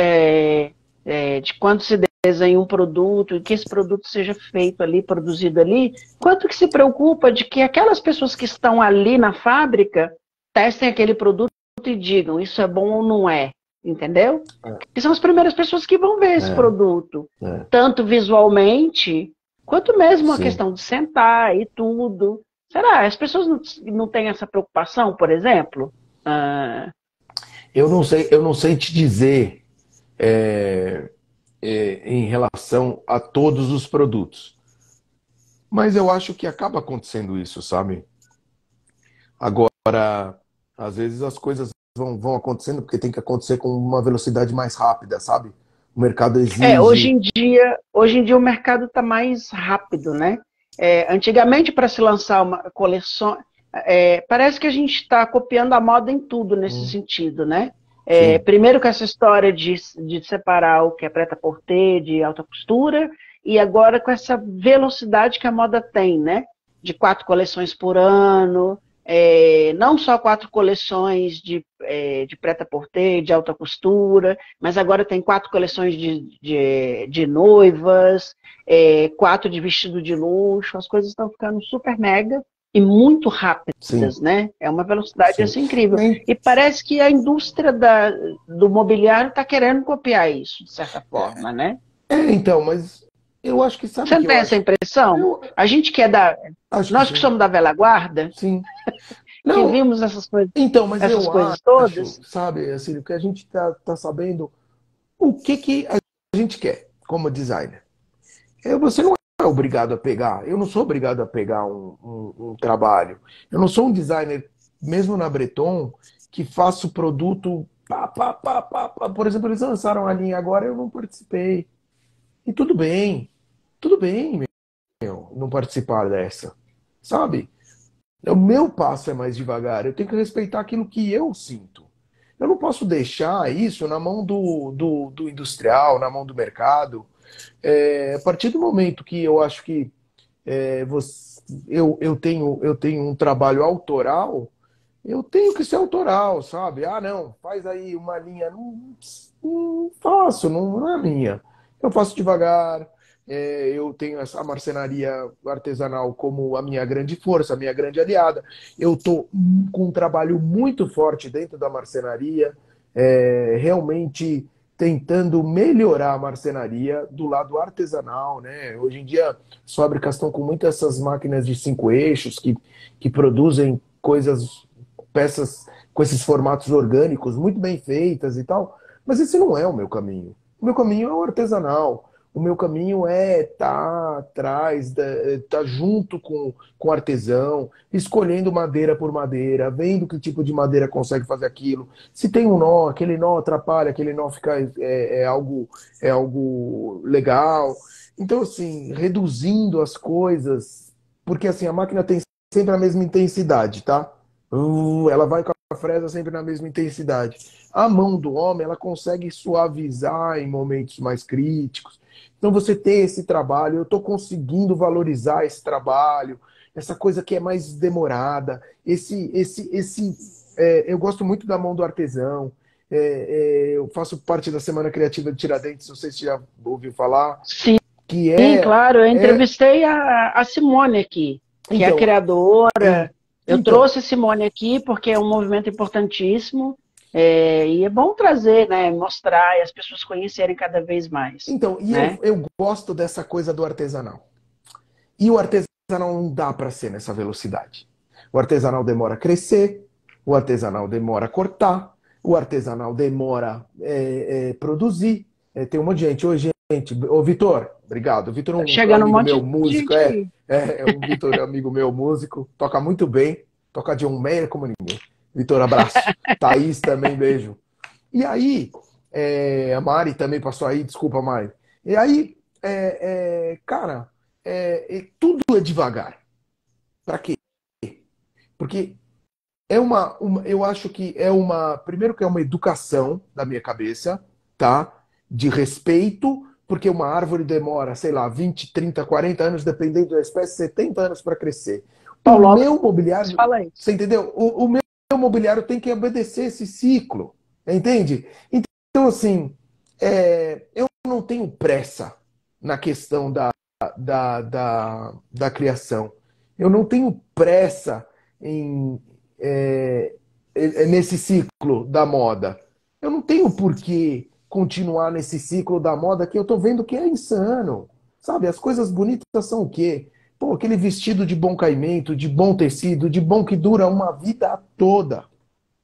de quando se desenha um produto e que esse produto seja feito ali, produzido ali, quanto que se preocupa de que aquelas pessoas que estão ali na fábrica testem aquele produto e digam isso é bom ou não é, entendeu? Que são as primeiras pessoas que vão ver esse É, produto, é, tanto visualmente, quanto mesmo a sim. questão de sentar e tudo. Será? As pessoas não têm essa preocupação, por exemplo? Ah, Eu não sei te dizer em relação a todos os produtos, mas eu acho que acaba acontecendo isso, sabe? Agora, às vezes as coisas vão acontecendo porque tem que acontecer com uma velocidade mais rápida, sabe? O mercado exige. hoje em dia o mercado está mais rápido, né? Antigamente, para se lançar uma coleção, parece que a gente está copiando a moda em tudo nesse Hum, sentido, né? sim, Primeiro com essa história de separar o que é prêt-à-porter de alta costura, e agora com essa velocidade que a moda tem, né? De 4 coleções por ano, não só 4 coleções de prêt-à-porter, de alta costura, mas agora tem 4 coleções de noivas, 4 de vestido de luxo, as coisas estão ficando super mega e muito sim, rápidas, né? É uma velocidade sim. assim incrível. Nem- E parece que a indústria do mobiliário está querendo copiar isso, de certa forma, né? então, mas eu acho que sabe o Você não que eu tem essa acho? impressão? Eu A gente que é da. acho que Nós que sim. somos da velha guarda, Sim. que Não, vimos então, mas essas eu coisas acho, todas. sabe, assim, que a gente tá sabendo o que a gente quer como designer. Você não é obrigado a pegar, eu não sou obrigado a pegar um trabalho. Eu não sou um designer, mesmo na Breton, que faço produto. Pá, pá, pá, pá, pá. Por exemplo, eles lançaram a linha agora, eu não participei. E tudo bem, meu, não participar dessa, sabe? O meu passo é mais devagar, eu tenho que respeitar aquilo que eu sinto. Eu não posso deixar isso na mão do industrial, na mão do mercado. A partir do momento que eu acho que eu tenho um trabalho autoral, eu tenho que ser autoral, sabe? Ah, não, faz aí uma linha. Não, não faço, não é minha. Eu faço devagar. Eu tenho essa marcenaria artesanal como a minha grande força, a minha grande aliada. Eu estou com um trabalho muito forte dentro da marcenaria, realmente tentando melhorar a marcenaria do lado artesanal, né? Hoje em dia as fábricas estão com muitas essas máquinas de 5 eixos que produzem coisas, peças com esses formatos orgânicos muito bem feitas e tal, mas esse não é o meu caminho. O meu caminho é o artesanal. O meu caminho é estar atrás, estar junto com o artesão, escolhendo madeira por madeira, vendo que tipo de madeira consegue fazer aquilo. Se tem um nó, aquele nó atrapalha, aquele nó fica é algo legal. Então, assim, reduzindo as coisas, porque assim, a máquina tem sempre a mesma intensidade, tá? Ela vai com a fresa sempre na mesma intensidade. A mão do homem, ela consegue suavizar em momentos mais críticos. Então, você tem esse trabalho, eu estou conseguindo valorizar esse trabalho, essa coisa que é mais demorada, eu gosto muito da mão do artesão. Eu faço parte da Semana Criativa de Tiradentes, não sei se você já ouviu falar, Sim, que claro. Eu é entrevistei a Simone aqui, que é a então, criadora. Eu então, trouxe a Simone aqui porque é um movimento importantíssimo. E é bom trazer, né, mostrar e as pessoas conhecerem cada vez mais, então, e né? eu gosto dessa coisa do artesanal. E o não dá para ser nessa velocidade. O artesanal demora a crescer, o artesanal demora a cortar, o artesanal demora produzir. Tem um monte de gente. Oi, gente. Ô, Vitor, obrigado. O Vitor é Tá um chegando um amigo monte meu, de músico. gente aí. O Vitor é amigo meu, músico. Toca muito bem. Toca John Mayer como ninguém. Vitor, abraço. Thaís também, beijo. E aí, a Mari também passou aí, desculpa, Mari. E aí, cara, tudo é devagar. Para quê? Porque eu acho que primeiro que é uma educação da minha cabeça, tá? De respeito, porque uma árvore demora, sei lá, 20, 30, 40 anos, dependendo da espécie, 70 anos para crescer. O Paulo meu mobiliário, fala isso. você entendeu? O meu mobiliário tem que obedecer esse ciclo, entende? Então, assim, eu não tenho pressa na questão da criação. Eu não tenho pressa em, é, nesse ciclo da moda. Eu não tenho por que continuar nesse ciclo da moda que eu tô vendo que é insano. Sabe, as coisas bonitas são o quê? Pô, aquele vestido de bom caimento, de bom tecido, de bom que dura uma vida toda,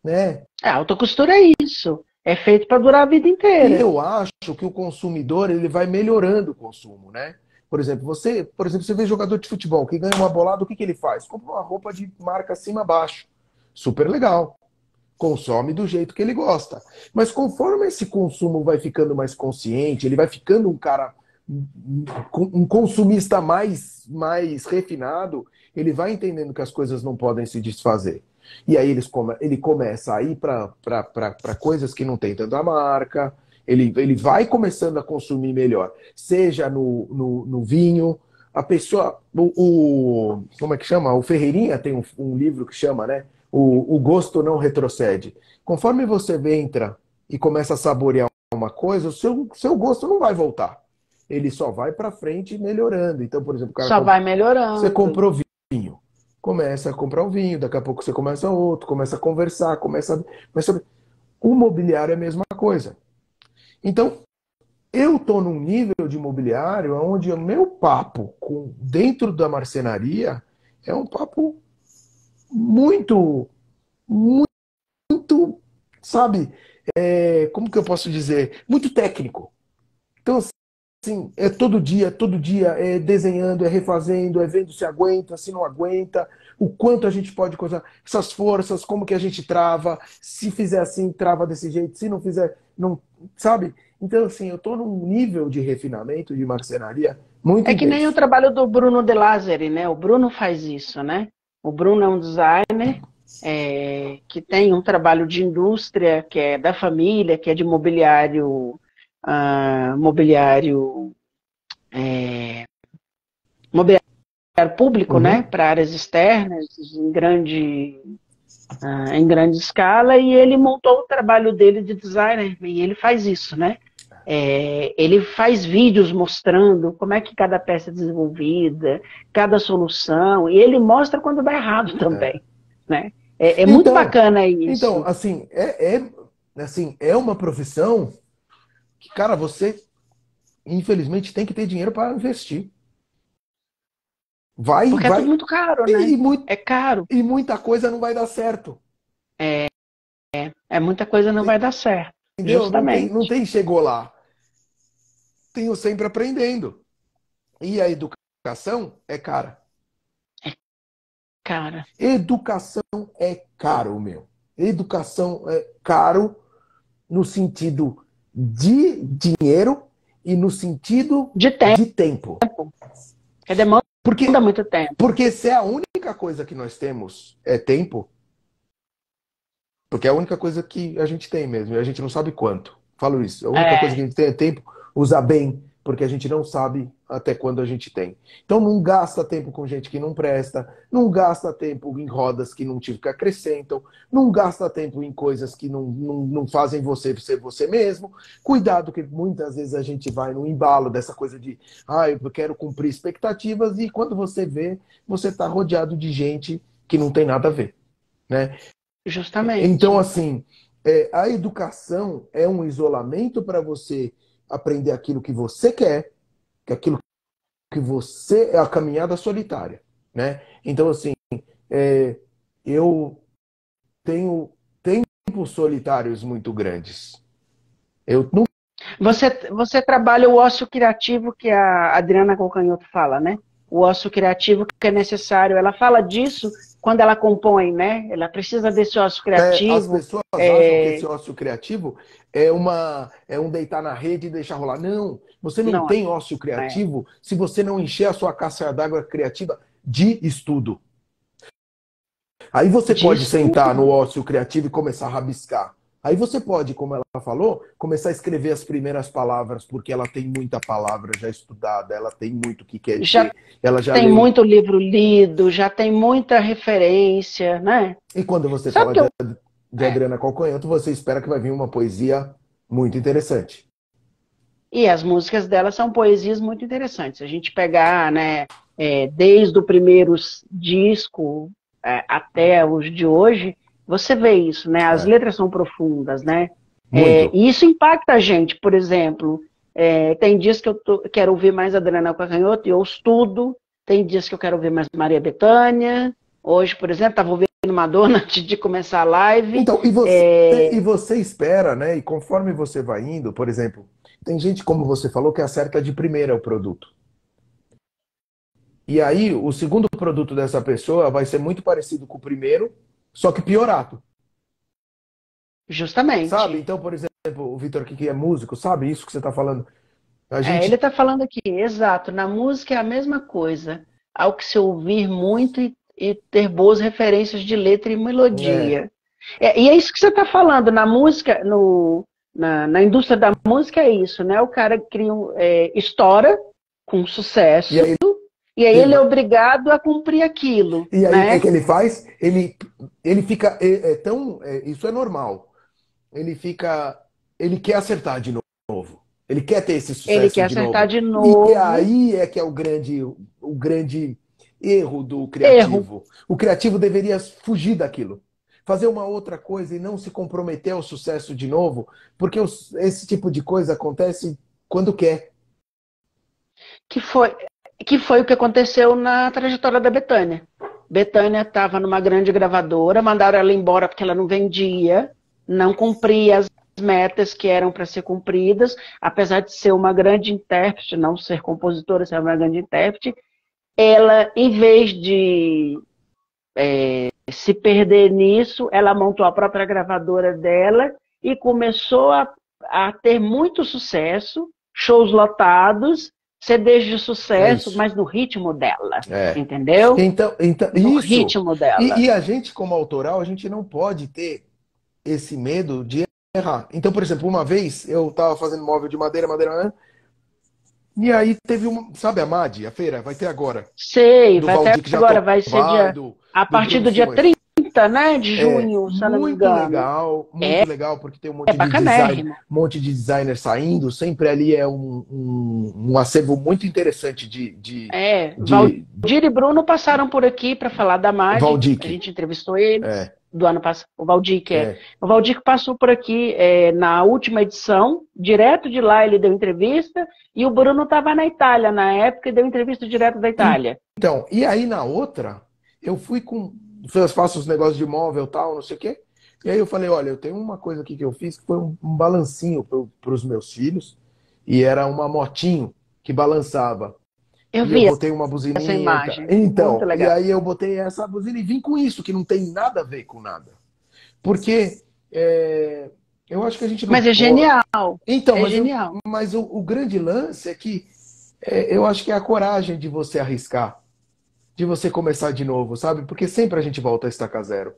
né? A alta costura é isso. É feito para durar a vida E inteira. eu acho que o consumidor ele vai melhorando o consumo, né? Por exemplo, você vê jogador de futebol que ganha uma bolada, o que ele faz? Compra uma roupa de marca acima abaixo. Super legal. Consome do jeito que ele gosta. Mas conforme esse consumo vai ficando mais consciente, ele vai ficando um cara, um consumista mais refinado, ele vai entendendo que as coisas não podem se desfazer. E aí ele começa a ir para coisas que não tem tanta marca, ele vai começando a consumir melhor, seja no vinho. A pessoa, como é que chama? O Ferreirinha tem um livro que chama, né? O gosto não retrocede. Conforme você entra e começa a saborear uma coisa, o seu gosto não vai voltar. Ele só vai para frente melhorando. Então, por exemplo, Só vai você melhorando. comprou vinho, começa a comprar um vinho, daqui a pouco você começa outro, começa a conversar, O mobiliário é a mesma coisa. Então, eu estou num nível de mobiliário onde o meu papo dentro da marcenaria é um papo muito, muito, sabe, como que eu posso dizer? Muito técnico. Então, assim, é todo dia, é desenhando, é refazendo, é vendo se aguenta, se não aguenta, o quanto a gente pode coisar, essas forças, como que a gente trava, se fizer assim, trava desse jeito, se não fizer, não, sabe? Então, assim, eu estou num nível de refinamento, de marcenaria, muito É que nem o intenso. trabalho do Bruno De Lázari, né? O Bruno faz isso, né? O Bruno é um designer que tem um trabalho de indústria, que é da família, que é de mobiliário, mobiliário, mobiliário público, né? Uhum. Para áreas externas, em grande escala, e ele montou o trabalho dele de designer, e ele faz isso, né? Ele faz vídeos mostrando como é que cada peça é desenvolvida, cada solução, e ele mostra quando dá errado também, né? É muito Então, bacana então, isso. assim, assim, é uma profissão que, cara, você, infelizmente, tem que ter dinheiro para investir. Vai, Porque é tudo vai, muito caro, né? e, mu- É caro. e muita coisa não vai dar certo. Muita coisa não vai dar certo. Entendeu? Não Justamente. tem chegou lá. Tenho sempre aprendendo. E a educação é cara. Cara, Educação é caro, meu. Educação é caro no sentido de dinheiro e no sentido de tempo, de tempo. porque demanda Porque, muito tempo. porque se é a única coisa que nós temos é tempo, porque é a única coisa que a gente tem mesmo, e a gente não sabe quanto. Falo isso. A única coisa que É, a gente tem é tempo, usar bem, porque a gente não sabe até quando a gente tem. Então não gasta tempo com gente que não presta, não gasta tempo em rodas que não te acrescentam, não gasta tempo em coisas que não fazem você ser você mesmo. Cuidado que muitas vezes a gente vai no embalo dessa coisa de eu quero cumprir expectativas, e quando você vê, você está rodeado de gente que não tem nada a ver, né? Então, justamente. assim, a educação é um isolamento para você aprender aquilo que você quer, que aquilo que você é a caminhada solitária. né? Então, assim, eu tenho tempos solitários muito grandes. Eu não Você trabalha o ócio criativo que a Adriana Calcanhoto fala, né? O ócio criativo que é necessário. Ela fala disso quando ela compõe, né? Ela precisa desse ócio as criativo. pessoas acham que esse ócio criativo é um deitar na rede e deixar rolar. Não, você não Não tem ócio é. criativo se você não encher a sua caixa d'água criativa de estudo. Aí você pode Disso sentar no ócio criativo e começar a rabiscar. Aí você pode, como ela falou, começar a escrever as primeiras palavras, porque ela tem muita palavra já estudada, ela tem muito o que quer já dizer, ela já tem leu. muito livro lido, já tem muita referência, né? E quando você Sabe fala que eu. de É, Adriana Calcanhoto, você espera que vai vir uma poesia muito interessante. e as músicas dela são poesias muito interessantes. Se a gente pegar, né, desde o primeiro disco até os de hoje, você vê isso, né? As É, letras são profundas, né? muito. E isso impacta a gente, por exemplo. Tem dias que eu quero ouvir mais Adriana Calcanhoto e eu estudo. Tem dias que eu quero ouvir mais Maria Bethânia. Hoje, por exemplo, estava ouvindo Madonna antes de começar a live. Então, e você espera, né? E conforme você vai indo, por exemplo, tem gente, como você falou, que acerta de primeira o produto. E aí, o segundo produto dessa pessoa vai ser muito parecido com o primeiro, só que piorado. Sabe? Justamente. Então, por exemplo, o Vitor aqui, que é músico, sabe isso que você está falando? A Ele gente. está falando aqui, exato. Na música é a mesma coisa. Ao que se ouvir muito e ter boas referências de letra e É, melodia. E é isso que você está falando. Na música, na indústria da música é isso, né? O cara cria estoura com e sucesso aí, e aí ele ele, é obrigado a cumprir aquilo, e aí o que, né? que ele faz? Ele fica. Isso é normal. Ele fica. Ele quer acertar de novo. Ele quer ter esse Ele sucesso quer de acertar novo. de E novo. aí é que é o grande erro do Erro. criativo. O criativo deveria fugir daquilo. Fazer uma outra coisa e não se comprometer ao sucesso de novo, porque esse tipo de coisa acontece quando quer. Que foi, que foi o que aconteceu na trajetória da Bethânia. Bethânia estava numa grande gravadora, mandaram ela embora porque ela não vendia, não cumpria as metas que eram para ser cumpridas, apesar de ser uma grande intérprete, não ser compositora, ser uma grande intérprete, ela, em vez de se perder nisso, ela montou a própria gravadora dela e começou a ter muito sucesso, shows lotados, CDs de É sucesso, isso. mas no ritmo dela, É. entendeu? Então No isso. ritmo dela. E a gente, como autoral, a gente não pode ter esse medo de errar. Então, por exemplo, uma vez eu estava fazendo móvel de madeira, madeira, e aí teve uma, sabe a MAD, a feira, vai ter agora, Sei, do vai até Valdir que já agora, vai ser vai, a do partir Bruno do dia Simões. 30, né, de junho, se eu não me engano. Muito legal, porque tem É bacanérrimo. um monte de designer saindo, sempre ali é um acervo muito interessante Valdir e Bruno passaram por aqui para falar da MAD, a Valdir. gente entrevistou eles É, do ano passado, o Valdir que é. é. O Valdir que passou por aqui na última edição, direto de lá ele deu entrevista, e o Bruno estava na Itália na época e deu entrevista direto da Itália. Então, e aí na outra, eu fui com. Eu faço os negócios de móvel e tal, não sei o quê. E aí eu falei, olha, eu tenho uma coisa aqui que eu fiz que foi um balancinho para os meus filhos, e era uma motinho que balançava. Eu E eu vi botei uma essa buzininha. imagem, muito Então, e legal. aí eu botei essa buzina e vim com isso, que não tem nada a ver com nada. Porque eu acho que a gente não Mas é pode. genial, Então, é genial. mas o grande lance é que eu acho que é a coragem de você arriscar, de você começar de novo, sabe? Porque sempre a gente volta a estaca zero.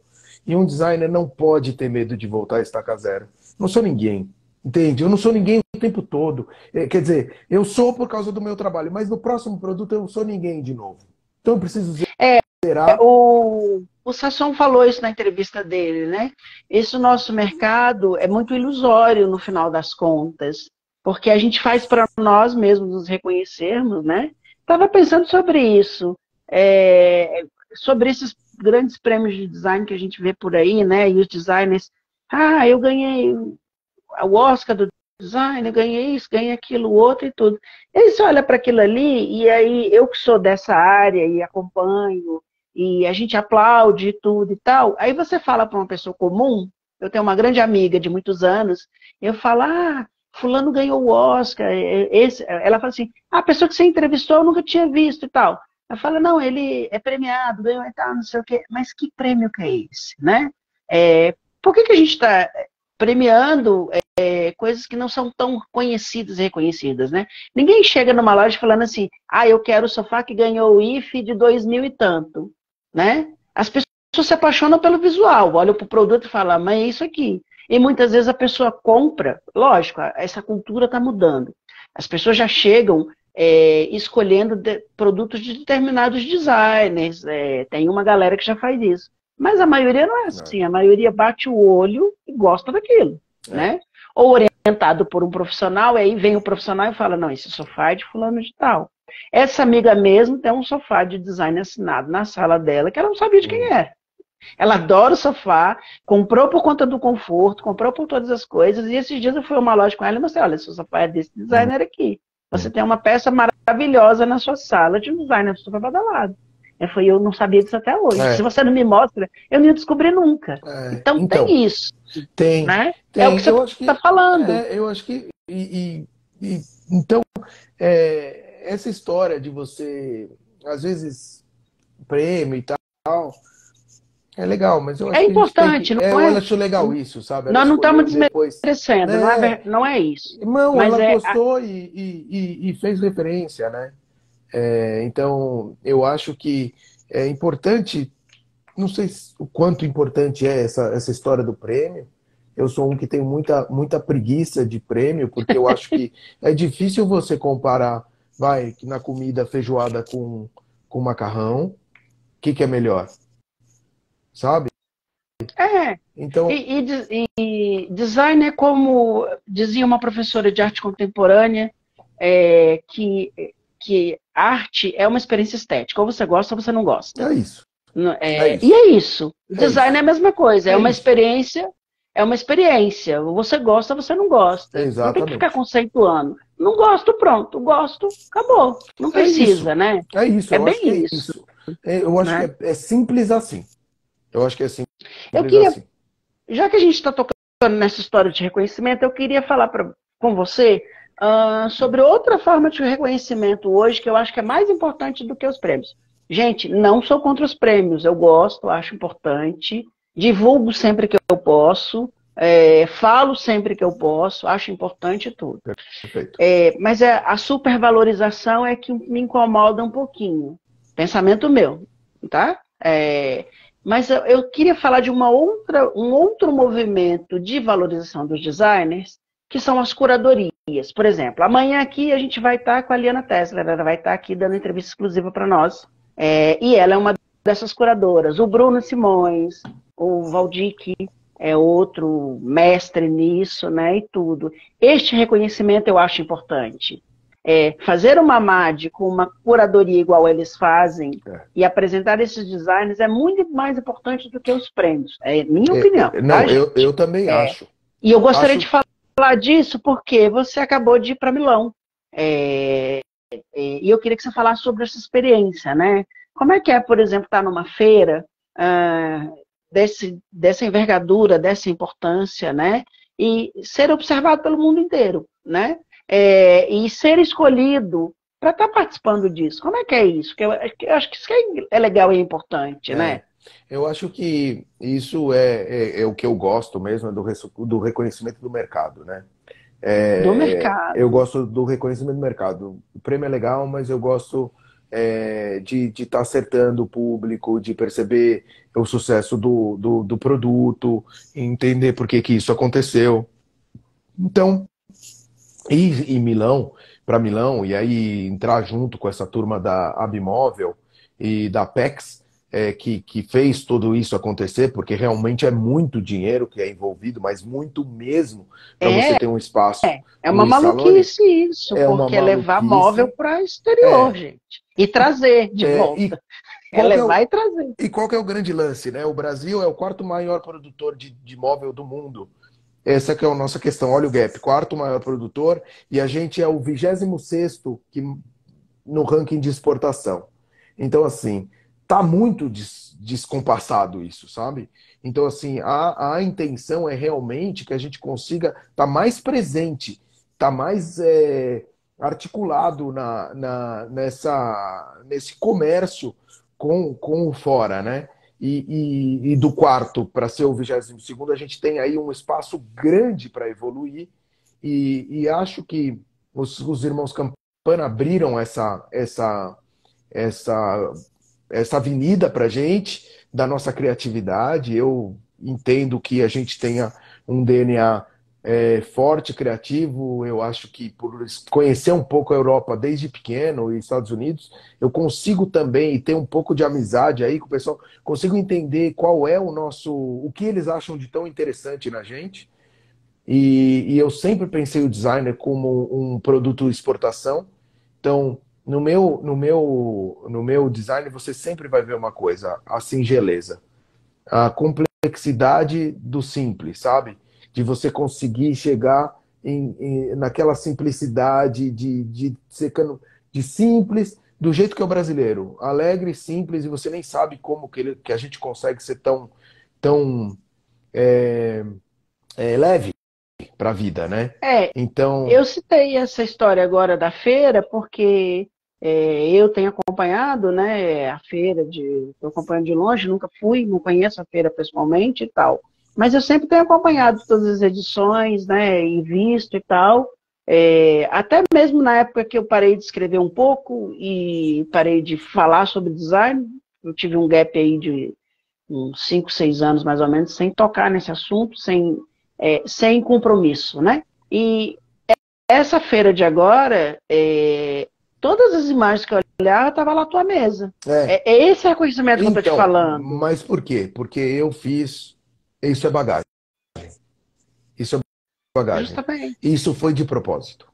E um designer não pode ter medo de voltar a estaca zero. Não sou ninguém, entende? Eu não sou ninguém o tempo todo. Quer dizer, eu sou por causa do meu trabalho, mas no próximo produto eu não sou ninguém de novo. Então eu preciso zerar. O Sasson falou isso na entrevista dele, né? Esse nosso mercado é muito ilusório no final das contas, porque a gente faz para nós mesmos nos reconhecermos, né? Estava pensando sobre isso, sobre esses grandes prêmios de design que a gente vê por aí, né? E os designers, eu ganhei o Oscar do design, ganhei isso, ganhei aquilo, outro e tudo. E aí você olha para aquilo ali, e aí eu que sou dessa área e acompanho, e a gente aplaude e tudo e tal, aí você fala para uma pessoa comum, eu tenho uma grande amiga de muitos anos, eu falo, fulano ganhou o Oscar, ela fala assim, a pessoa que você entrevistou eu nunca tinha visto e tal. Ela fala, não, ele é premiado, ganhou e tal, não sei o quê, mas que prêmio que é esse, né? Por que a gente está premiando coisas que não são tão conhecidas e reconhecidas, né? Ninguém chega numa loja falando assim, eu quero o sofá que ganhou o IFE de 2000 e tanto, né? As pessoas se apaixonam pelo visual, olham para o produto e falam, mas é isso aqui. E muitas vezes a pessoa compra, lógico, essa cultura está mudando. As pessoas já chegam escolhendo produtos de determinados designers, tem uma galera que já faz isso. Mas a maioria não é assim, a maioria bate o olho e gosta daquilo, né? Ou orientado por um profissional, aí vem o profissional e fala, não, esse sofá é de fulano de tal. Essa amiga mesmo tem um sofá de design assinado na sala dela, que ela não sabia de quem era. Ela adora o sofá, comprou por conta do conforto, comprou por todas as coisas, e esses dias eu fui a uma loja com ela e mostrei, olha, seu sofá é desse designer aqui. Você tem uma peça maravilhosa na sua sala de um designer super badalado. Eu não sabia disso até hoje. Se você não me mostra, eu não ia descobrir nunca. Então tem isso. Tem. Né? É o que você está falando. Eu acho que. Então, essa história de você, às vezes, prêmio e tal, é legal, mas eu acho que importante, eu acho legal isso, sabe? Nós não estamos desmerecendo, não é isso. Não, mas ela gostou e fez referência, né? Então, eu acho que é importante, não sei o quanto importante é essa história do prêmio. Eu sou um que tem muita preguiça de prêmio, porque eu acho que é difícil você comparar, na comida feijoada com macarrão, o que é melhor? Sabe? Então... E design é como dizia uma professora de arte contemporânea, que arte é uma experiência estética. Ou você gosta ou você não gosta. É isso. E é isso. Design é a mesma coisa. É uma experiência. É uma experiência. Você gosta ou você não gosta. Exatamente. Não tem que ficar conceituando. Não gosto, pronto. Gosto, acabou. Não precisa, né? É isso. Eu acho bem isso. Eu acho que é simples assim. Eu acho que é simples assim. Já que a gente está tocando nessa história de reconhecimento, eu queria falar com você sobre outra forma de reconhecimento hoje, que eu acho que é mais importante do que os prêmios. Gente, não sou contra os prêmios, eu gosto, acho importante, divulgo sempre que eu posso, falo sempre que eu posso, acho importante tudo. Perfeito. Mas a supervalorização é que me incomoda um pouquinho. Pensamento meu, tá? Mas eu queria falar de um outro movimento de valorização dos designers, que são as curadorias. Por exemplo, amanhã aqui a gente vai estar com a Liana Tesler, ela vai estar aqui dando entrevista exclusiva para nós. E ela é uma dessas curadoras. O Bruno Simões, o Valdic é outro mestre nisso, né, e tudo. Este reconhecimento eu acho importante. Fazer uma MAD com uma curadoria igual eles fazem e apresentar esses designers é muito mais importante do que os prêmios. É minha opinião. Não, eu também acho. E eu gostaria de falar disso porque você acabou de ir para Milão. E eu queria que você falasse sobre essa experiência, né? Como é que por exemplo, estar numa feira dessa envergadura, dessa importância, né? E ser observado pelo mundo inteiro, né? E ser escolhido para estar participando disso. Como é que é isso? Eu acho que isso é legal e importante, né? Eu acho que isso é o que eu gosto mesmo, do reconhecimento do mercado, né? Do mercado. Eu gosto do reconhecimento do mercado. O prêmio é legal, mas eu gosto de estar acertando o público, de perceber o sucesso do produto, entender por que isso aconteceu. Então, ir para Milão, e aí entrar junto com essa turma da Abimóvel e da PEX, que fez tudo isso acontecer, porque realmente é muito dinheiro que é envolvido, mas muito mesmo, para você ter um espaço. É uma maluquice isso, porque é levar móvel para exterior, gente. E trazer de volta. Levar e trazer. E qual que é o grande lance, né? O Brasil é o quarto maior produtor de móvel do mundo. Essa que é a nossa questão. Olha o gap, quarto maior produtor, e a gente é o 26º no ranking de exportação. Então, assim, tá muito descompassado isso, sabe? Então, assim, a intenção é realmente que a gente consiga estar mais presente, estar mais articulado nesse comércio com o fora, né? E do quarto para ser o 22º, a gente tem aí um espaço grande para evoluir, e acho que os irmãos Campana abriram essa, essa avenida para a gente, da nossa criatividade. Eu entendo que a gente tenha um DNA forte, criativo. Eu acho que por conhecer um pouco a Europa desde pequeno e Estados Unidos, eu consigo também ter um pouco de amizade aí com o pessoal, consigo entender qual é o que eles acham de tão interessante na gente. E eu sempre pensei o designer como um produto exportação. Então, no meu design, você sempre vai ver uma coisa, a singeleza, a complexidade do simples, sabe? De você conseguir chegar naquela simplicidade de simples, do jeito que é o brasileiro, alegre, simples, e você nem sabe como que a gente consegue ser tão leve para a vida, né? É, Então, eu citei essa história agora da feira porque eu tenho acompanhado, né, a feira estou acompanhando de longe, nunca fui, não conheço a feira pessoalmente e tal, mas eu sempre tenho acompanhado todas as edições, né, e visto e tal, até mesmo na época que eu parei de escrever um pouco e parei de falar sobre design, eu tive um gap aí de uns 5, 6 anos mais ou menos, sem tocar nesse assunto, sem compromisso, né? E essa feira de agora, todas as imagens que eu olhava, estava lá na tua mesa. Esse reconhecimento que eu estou te então, falando. mas por quê? Porque eu fiz. Isso é bagagem. Isso é bagagem. Justamente. Isso foi de propósito.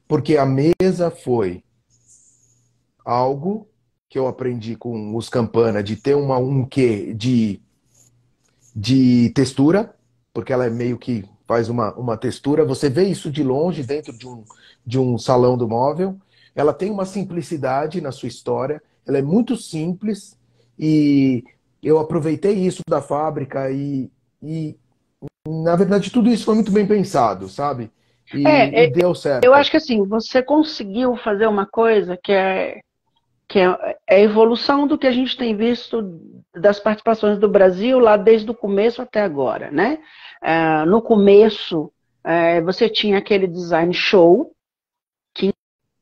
Porque a mesa foi algo que eu aprendi com os Campana, de ter um quê de textura, porque ela é meio que faz uma textura. Você vê isso de longe, dentro de um salão do móvel. Ela tem uma simplicidade na sua história, ela é muito simples, e eu aproveitei isso da fábrica, e na verdade tudo isso foi muito bem pensado, sabe? E É, é, deu eu certo. acho que assim, você conseguiu fazer uma coisa que é a evolução do que a gente tem visto das participações do Brasil lá desde o começo até agora, né? No começo, você tinha aquele design show, que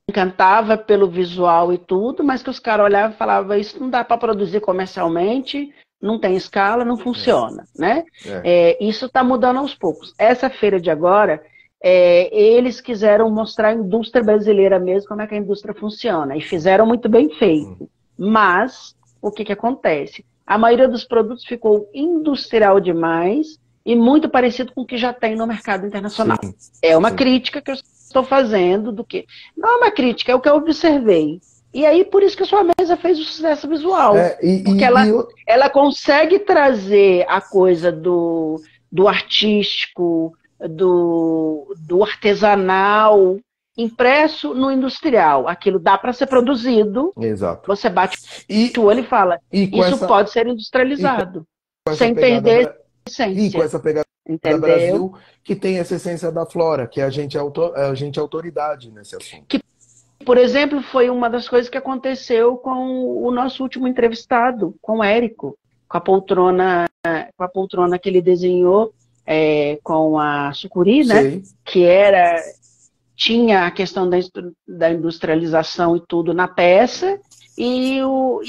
encantava pelo visual e tudo, mas que os caras olhavam e falavam, isso não dá para produzir comercialmente, não tem escala, não funciona, né? É. Isso está mudando aos poucos. Essa feira de agora, eles quiseram mostrar a indústria brasileira mesmo, como é que a indústria funciona, e fizeram muito bem feito. Mas, o que acontece? A maioria dos produtos ficou industrial demais e muito parecido com o que já tem no mercado Sim, internacional. É uma sim. crítica que eu estou fazendo do que. Não é uma crítica, é o que eu observei. E aí, por isso que a sua mesa fez o sucesso visual. É, e, Porque e, e ela consegue trazer a coisa do artístico, do artesanal, impresso no industrial. Aquilo dá para ser produzido, exato. você bate o E, olho e fala, e com isso essa, pode ser e com industrializado, essa sem pegada perder a e com essência. essa pegada Entendeu? Brasil, que tem essa essência da Flora, que a gente é autoridade nesse assunto. Que, por exemplo, foi uma das coisas que aconteceu com o nosso último entrevistado, com o Érico, com a poltrona que ele desenhou com a sucuri, né? Sei. Que tinha a questão da industrialização e tudo na peça, e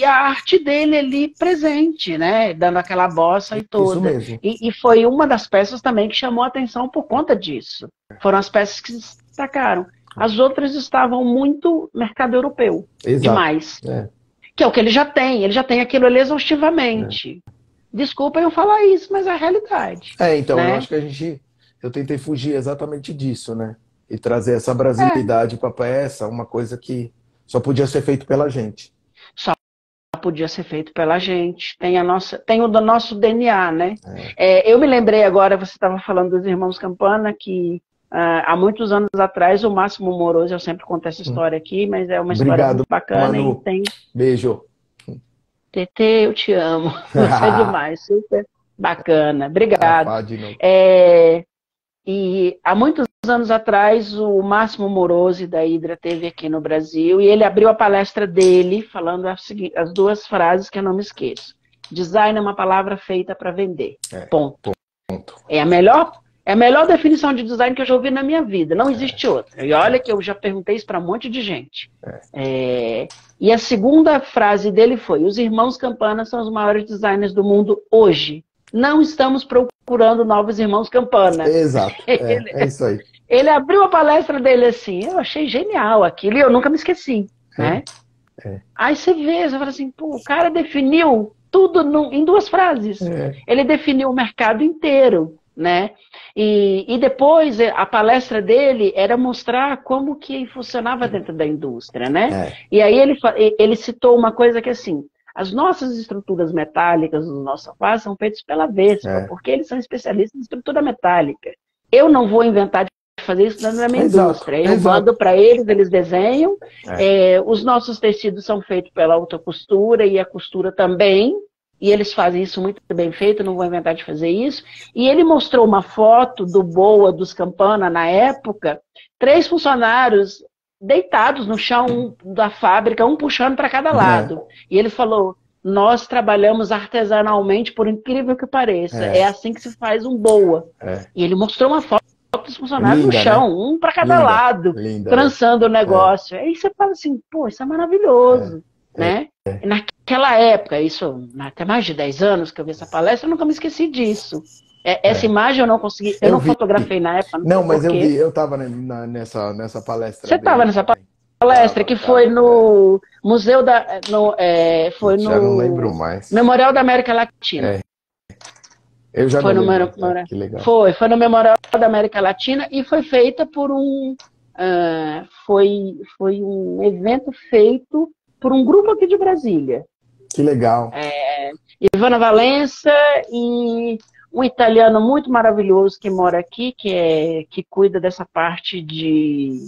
a arte dele ali presente, né? Dando aquela bossa e Isso toda. mesmo. E foi uma das peças também que chamou a atenção por conta disso. Foram as peças que se destacaram. As outras estavam muito mercado europeu, Exato. demais. É. Que é o que ele já tem aquilo ali exaustivamente. Desculpa eu falar isso, mas é a realidade, Então, eu né? acho que eu tentei fugir exatamente disso, né? E trazer essa brasilidade É, para a peça, uma coisa que só podia ser feito pela gente. só podia ser feito pela gente. Tem o do nosso DNA, né? Eu me lembrei agora, você estava falando dos irmãos Campana, que há muitos anos atrás, o Máximo Moroso, eu sempre conto essa história aqui, mas é uma história Obrigado, muito bacana. Manu. E tem... Beijo. TT, eu te amo. Você é demais, super bacana. Obrigado. De novo. E há muitos anos atrás, o Máximo Moroso da Hydra esteve aqui no Brasil e ele abriu a palestra dele falando as duas frases que eu não me esqueço. Design é uma palavra feita para vender. Ponto. É a melhor definição de design que eu já ouvi na minha vida. Não existe outra. E olha que eu já perguntei isso para um monte de gente. E a segunda frase dele foi: os irmãos Campana são os maiores designers do mundo hoje. Não estamos procurando novos irmãos Campana. Exato, é isso aí. Ele abriu a palestra dele assim, eu achei genial aquilo, e eu nunca me esqueci, né? Aí você vê, você fala assim, pô, o cara definiu tudo em duas frases. Ele definiu o mercado inteiro, né? E depois, a palestra dele era mostrar como que funcionava dentro da indústria, né? E aí ele citou uma coisa que assim, as nossas estruturas metálicas dos nossos sofás são feitas pela Vespa, porque eles são especialistas em estrutura metálica. Eu não vou inventar de fazer isso na minha indústria. Eu mando para eles, eles desenham. Os nossos tecidos são feitos pela alta costura e a costura também. E eles fazem isso muito bem feito, não vou inventar de fazer isso. E ele mostrou uma foto do Boa, dos Campana, na época, 3 funcionários deitados no chão da fábrica, um puxando para cada lado. E ele falou, nós trabalhamos artesanalmente, por incrível que pareça. É assim que se faz um Boa. E ele mostrou uma foto dos funcionários no chão, né? Um para cada lado, trançando o negócio. Aí você fala assim, pô, isso é maravilhoso, né? Naquela época, isso até mais de 10 anos que eu vi essa palestra, eu nunca me esqueci disso. Essa imagem eu não consegui, eu não fotografei na época. Não, mas eu vi, eu estava nessa palestra. Você estava nessa palestra que foi no Museu da... foi no... Já não lembro mais. Memorial da América Latina. Eu já foi não no lembro. Que legal. Foi no Memorial da América Latina e foi feita por foi um evento feito por um grupo aqui de Brasília. Que legal. Ivana Valença e um italiano muito maravilhoso que mora aqui, que cuida dessa parte de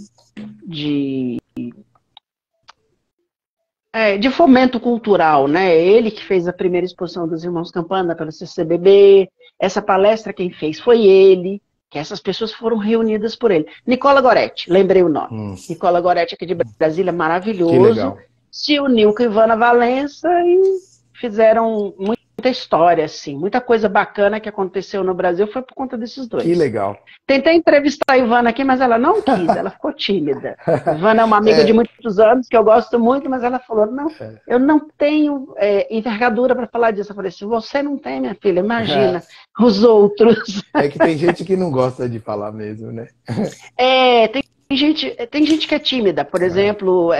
fomento cultural, né? Ele que fez a primeira exposição dos Irmãos Campana pelo CCBB. Essa palestra quem fez foi ele, que essas pessoas foram reunidas por ele. Nicola Goretti, lembrei o nome. Nicola Goretti aqui de Brasília, maravilhoso. Que legal. Se uniu com Ivana Valença e fizeram muita história, assim. Muita coisa bacana que aconteceu no Brasil foi por conta desses dois. Que legal. Tentei entrevistar a Ivana aqui, mas ela não quis, ela ficou tímida. Ivana é uma amiga de muitos anos, que eu gosto muito, mas ela falou, não, eu não tenho envergadura para falar disso. Eu falei, se você não tem, minha filha, imagina os outros. É que tem gente que não gosta de falar mesmo, né? Tem gente que é tímida, por exemplo...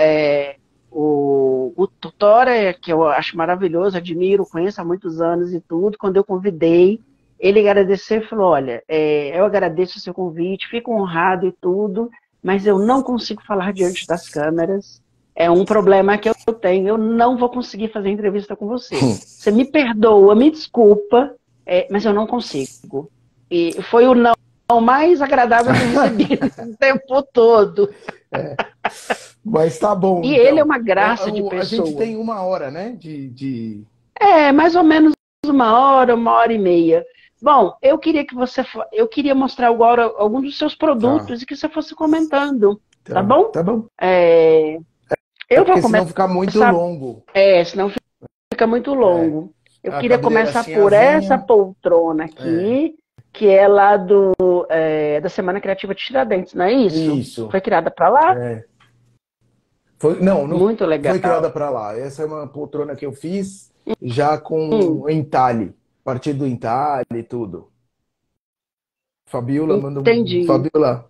O Tutora, que eu acho maravilhoso, admiro, conheço há muitos anos e tudo, quando eu convidei, ele agradeceu e falou, olha, eu agradeço o seu convite, fico honrado e tudo, mas eu não consigo falar diante das câmeras, é um problema que eu tenho, eu não vou conseguir fazer entrevista com você. Você me perdoa, me desculpa, mas eu não consigo. E foi o não mais agradável que eu recebi o tempo todo. Mas tá bom. E então, ele é uma graça de pessoa. A gente tem 1 hora, né? Mais ou menos 1 hora e meia. Bom, eu queria mostrar agora alguns dos seus produtos e que você fosse comentando. Tá bom? Tá bom. Eu vou começar. Senão fica muito longo. Senão fica muito longo. Eu queria começar por essa poltrona aqui, que é lá da Semana Criativa de Tiradentes, não é isso? Isso. Foi criada para lá? Não muito legal. Foi criada para lá. Essa é uma poltrona que eu fiz já com entalhe, partir do entalhe e tudo. Fabiola mandou. Entendi. Fabiola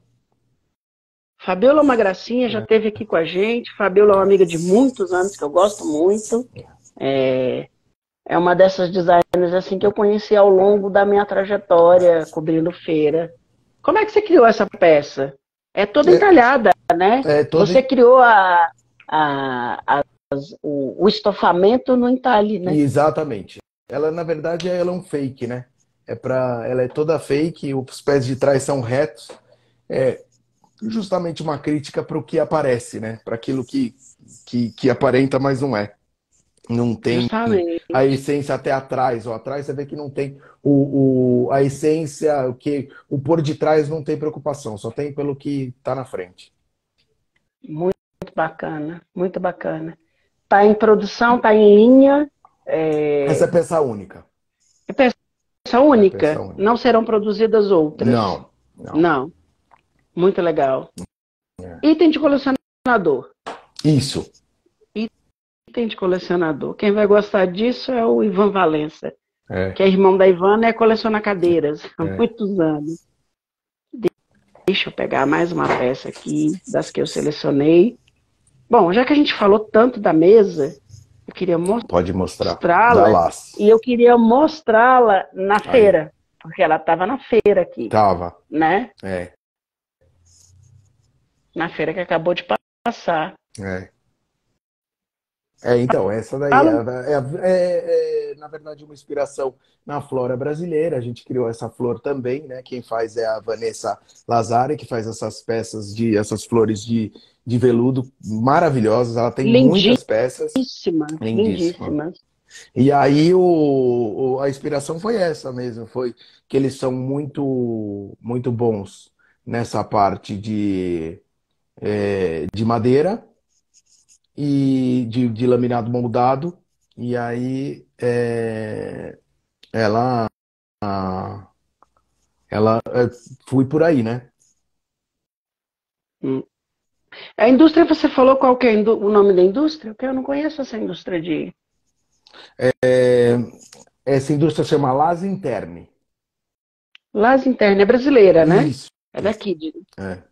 é uma gracinha, já esteve aqui com a gente. Fabiola é uma amiga de muitos anos que eu gosto muito. É uma dessas designers assim que eu conheci ao longo da minha trajetória cobrindo feira. Como é que você criou essa peça? É toda entalhada, né? Você criou o estofamento no entalhe, né? Exatamente. Ela, na verdade, ela é um fake, né? Ela é toda fake, os pés de trás são retos. É justamente uma crítica para o que aparece, né? Para aquilo que aparenta, mas não é. Não tem Justamente. a essência até atrás. Ó, atrás você vê que não tem a essência, o por de trás não tem preocupação, só tem pelo que está na frente. Muito bacana, muito bacana. Está em produção, está em linha. Essa é peça única. É peça É peça única. única. Não serão produzidas outras. Não, não. Não. Muito legal. É. Item de colecionador. Isso. Item de colecionador. Quem vai gostar disso é o Ivan Valença, É. que é irmão da Ivana e coleciona cadeiras há É. muitos anos. Deixa eu pegar mais uma peça aqui, das que eu selecionei. Bom, já que a gente falou tanto da mesa, eu queria Pode mostrar. mostrá-la. Da Lace. E eu queria mostrá-la na Aí. feira, porque ela estava na feira aqui, Tava. né? É. Na feira que acabou de passar. É. Então, essa daí na verdade, uma inspiração na flora brasileira. A gente criou essa flor também, né? Quem faz é a Vanessa Lazari, que faz essas peças essas flores de veludo maravilhosas. Ela tem muitas peças. Lindíssimas, lindíssimas. E aí a inspiração foi essa mesmo, foi que eles são muito, muito bons nessa parte de madeira e de laminado moldado. E aí ela fui por aí, né? A indústria, você falou qual que é o nome da indústria? Porque eu não conheço essa indústria de... Essa indústria chama Las Interne. Las Interna, é brasileira, né? Isso. É daqui.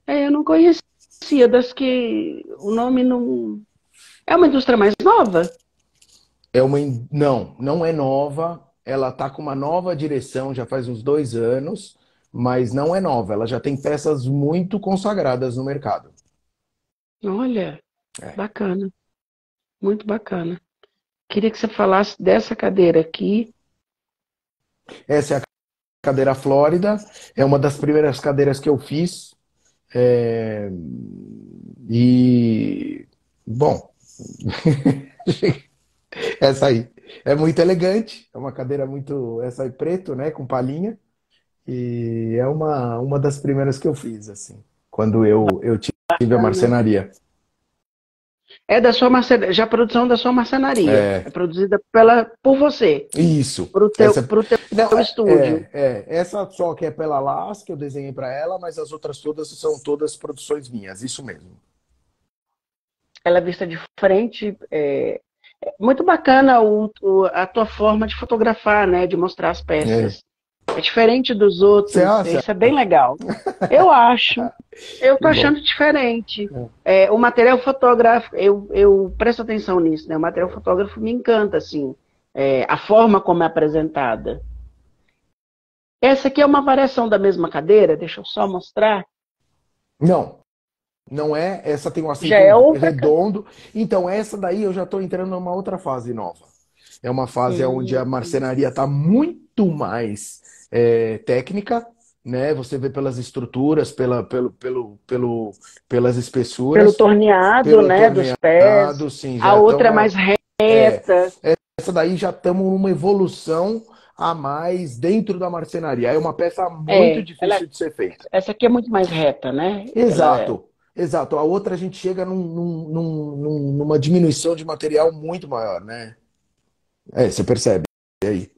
É. Eu não conhecia, das que o nome não... É uma indústria mais nova? Não é nova. Ela está com uma nova direção, já faz uns 2 anos, mas não é nova. Ela já tem peças muito consagradas no mercado. Olha, bacana. Muito bacana. Queria que você falasse dessa cadeira aqui. Essa é a cadeira Flórida. É uma das primeiras cadeiras que eu fiz. E, bom, essa aí é muito elegante. É uma cadeira muito... Essa aí preto, né? Com palhinha. E é uma das primeiras que eu fiz, assim, quando eu tive a marcenaria. É da sua marcenaria, já a produção da sua marcenaria. É produzida por você. Isso. Pro teu estúdio. Essa só que é pela Las, que eu desenhei para ela, mas as outras todas são todas produções minhas, isso mesmo. Ela é vista de frente. Muito bacana a tua forma de fotografar, né? De mostrar as peças. É diferente dos outros. Você acha? Isso é bem legal. Eu acho. Eu tô achando diferente. O material fotográfico, eu presto atenção nisso, né? O material fotográfico me encanta, assim. A forma como é apresentada. Essa aqui é uma variação da mesma cadeira. Deixa eu só mostrar. Não é. Essa tem um assento redondo. Então, essa daí eu já estou entrando numa outra fase nova. É uma fase onde a marcenaria está muito mais técnica, né? Você vê pelas estruturas, pelas espessuras. Pelo torneado, né? Dos pés. Sim, a outra é mais reta. Essa daí já estamos numa evolução a mais dentro da marcenaria. É uma peça muito difícil de ser feita. Essa aqui é muito mais reta, né? Exato. Exato. A outra a gente chega numa diminuição de material muito maior, né? Você percebe aí.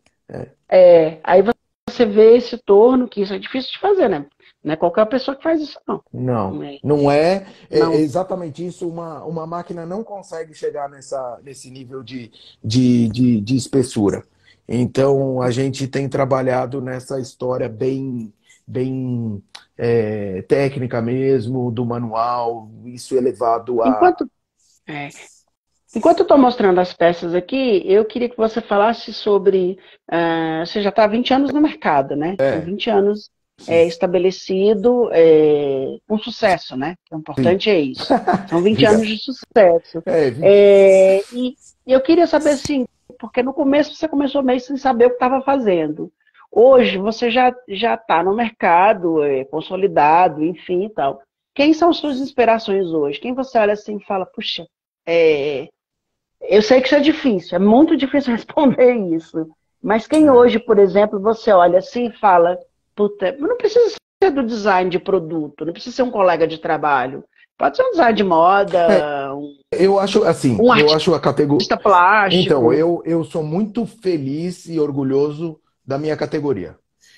Aí você vê esse torno, que isso é difícil de fazer, né? Não é qualquer pessoa que faz isso, não. Não é. É exatamente isso. Uma máquina não consegue chegar nesse nível de espessura. Então, a gente tem trabalhado nessa história bem técnica mesmo, do manual, isso elevado a... Enquanto eu estou mostrando as peças aqui, eu queria que você falasse sobre... você já está há 20 anos no mercado, né? São 20 anos sim, estabelecido com sucesso, né? O sim. importante é isso. São 20 anos Obrigado. de sucesso. 20. E eu queria saber assim, porque no começo você começou meio sem saber o que estava fazendo. Hoje você já está no mercado, consolidado, enfim e tal. Quem são suas inspirações hoje? Quem você olha assim e fala, puxa, é, eu sei que isso é difícil, é muito difícil responder isso. Mas quem É. hoje, por exemplo, você olha assim e fala, puta, não precisa ser do design de produto, não precisa ser um colega de trabalho. Pode ser um design de É, moda, eu acho assim, um eu acho a categoria. artista Então, plástico. eu sou muito feliz e orgulhoso da minha categoria.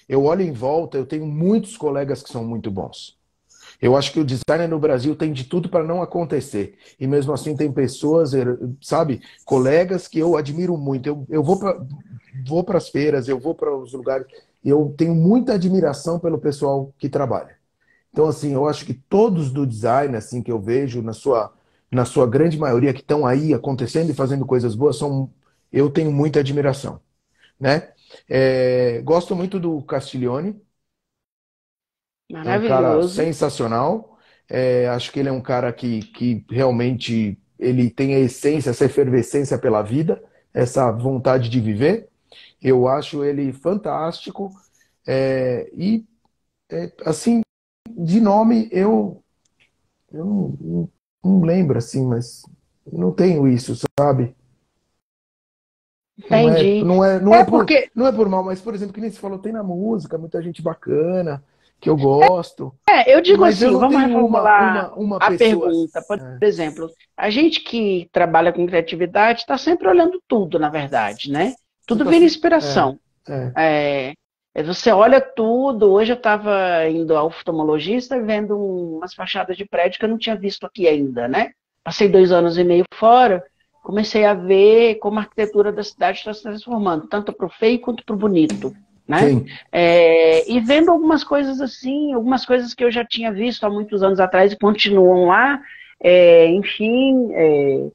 Eu olho em volta, eu tenho muitos colegas que são muito bons. Eu acho que o designer no Brasil tem de tudo para não acontecer. E mesmo assim tem pessoas, sabe, colegas que eu admiro muito. Eu vou para as feiras, eu vou para os lugares, e eu tenho muita admiração pelo pessoal que trabalha. Então, assim, eu acho que todos do design, assim, que eu vejo, na sua grande maioria, que estão aí acontecendo e fazendo coisas boas, eu tenho muita admiração, né? Gosto muito do Castiglione, é um cara Maravilhoso. sensacional. Acho que ele é um cara que realmente ele tem a essência, essa efervescência pela vida, essa vontade de viver. Eu acho ele fantástico. E, assim, de nome, eu não lembro, assim, mas não tenho isso, sabe? Entendi. Não é É porque, não é por mal, mas, por exemplo, que nem você falou, tem na música, muita gente bacana, que eu gosto, eu digo mas eu assim, não vamos tenho reformular uma a pessoa. pergunta. Por exemplo, a gente que trabalha com criatividade está sempre olhando tudo, na verdade, né? Você Tudo tá vira se. inspiração. É. É, você olha tudo. Hoje eu estava indo ao oftalmologista e vendo umas fachadas de prédio que eu não tinha visto aqui ainda, né? Passei 2 anos e meio fora, comecei a ver como a arquitetura da cidade está se transformando, tanto para o feio quanto para o bonito, né? Sim. E vendo algumas coisas assim, algumas coisas que eu já tinha visto há muitos anos atrás e continuam lá. Enfim,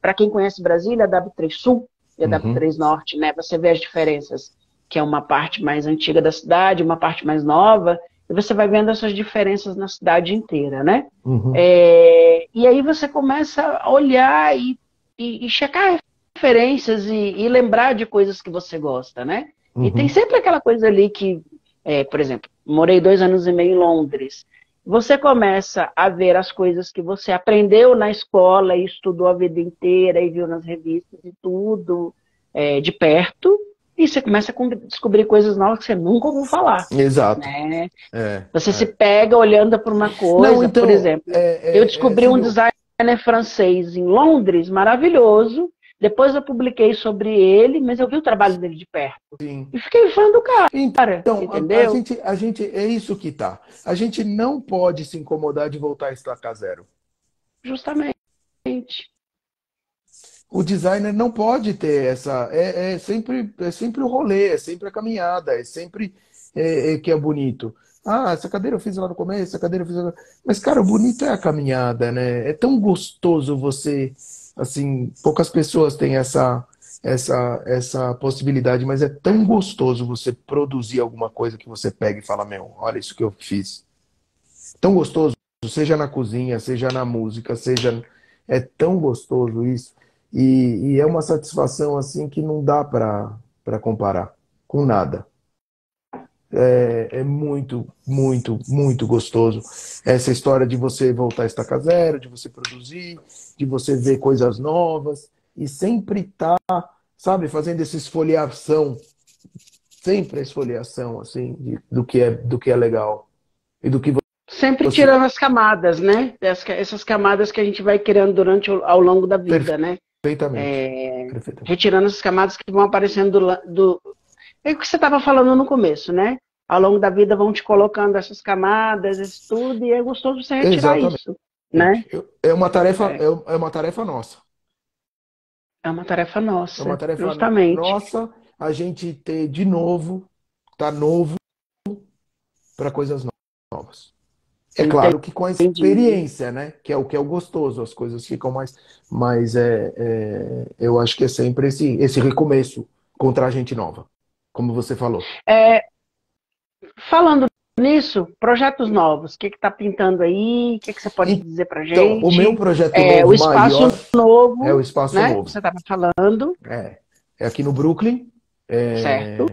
para quem conhece Brasília, a W3 Sul e a Uhum. W3 Norte, né? Você vê as diferenças, que é uma parte mais antiga da cidade, uma parte mais nova, e você vai vendo essas diferenças na cidade inteira, né? Uhum. E aí você começa a olhar e checar referências e lembrar de coisas que você gosta, né? E tem Uhum. sempre aquela coisa ali que, por exemplo, morei 2 anos e meio em Londres. Você começa a ver as coisas que você aprendeu na escola e estudou a vida inteira e viu nas revistas e tudo, de perto, e você começa a descobrir coisas novas que você nunca ouviu falar, Exato. né? É, Você se é. pega olhando para uma Não, coisa, por então, exemplo, eu descobri um Silvio, designer francês em Londres, maravilhoso. Depois eu publiquei sobre ele, mas eu vi o trabalho dele de perto. sim. E fiquei fã do cara, Então, entendeu? a gente, é isso que tá. A gente não pode se incomodar de voltar a estacar zero. Justamente. O designer não pode ter essa. É sempre o rolê, é sempre a caminhada, é sempre que é bonito. Ah, essa cadeira eu fiz lá no começo, essa cadeira eu fiz lá. Mas, cara, o bonito é a caminhada, né? É tão gostoso você. Assim, poucas pessoas têm essa possibilidade, mas é tão gostoso você produzir alguma coisa que você pega e fala: Meu, olha isso que eu fiz. Tão gostoso, seja na cozinha, seja na música, seja. É tão gostoso isso. E é uma satisfação assim que não dá para comparar com nada. É muito, muito, muito gostoso. Essa história de você voltar a estacar zero, de você produzir, de você ver coisas novas e sempre tá, sabe, fazendo essa esfoliação, sempre a esfoliação assim do que é legal e do que Sempre você tirando as camadas, né? Essas camadas que a gente vai criando ao longo da vida, né? perfeitamente, É, perfeitamente. retirando as camadas que vão aparecendo É o que você estava falando no começo, né? Ao longo da vida vão te colocando essas camadas, isso tudo, e é gostoso você retirar Exatamente. isso, né? É, É uma tarefa nossa. é uma tarefa É uma nossa, tarefa justamente. nossa a gente ter de novo, tá novo para coisas novas. É claro que com a Entendi. experiência, né? Que é o gostoso, as coisas ficam mais eu acho que é sempre esse recomeço contra a gente nova, como você falou. É, falando nisso, projetos novos, o que está pintando aí? O que você pode dizer para gente? Então, o meu projeto novo o espaço maior novo, é o Espaço né? Novo. Você estava falando. É aqui no Brooklyn. Certo.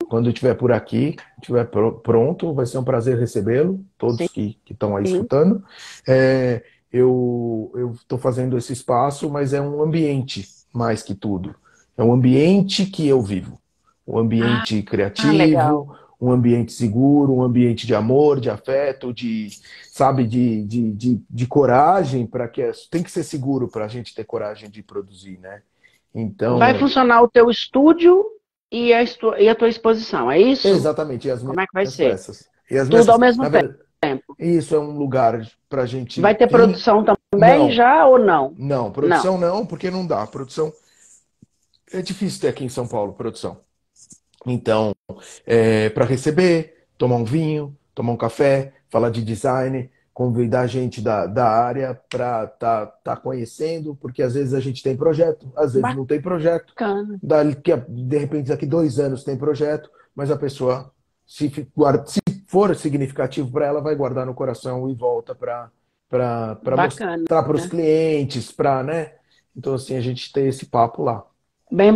Quando estiver por aqui, estiver pronto, vai ser um prazer recebê-lo, todos que estão aí escutando. Eu estou fazendo esse espaço, mas é um ambiente mais que tudo. É um ambiente que eu vivo. Um ambiente criativo, um ambiente seguro, um ambiente de amor, de afeto, sabe, de coragem, para que tem que ser seguro para a gente ter coragem de produzir, né? Então, vai funcionar o teu estúdio e a tua exposição, é isso? Exatamente. E as Como é que vai ser? peças. E as Tudo peças, ao mesmo tempo. Isso é um lugar para a gente... Vai ter produção também não, já ou não? Não, produção não, porque não dá. Produção é difícil ter aqui em São Paulo, produção. Então, para receber, tomar um vinho, tomar um café, falar de design, convidar gente da área para tá conhecendo, porque às vezes a gente tem projeto, às vezes não tem projeto. De repente, daqui 2 anos tem projeto, mas a pessoa, se for significativo para ela, vai guardar no coração e volta para mostrar para os clientes, né? Então, assim, a gente tem esse papo lá. Bem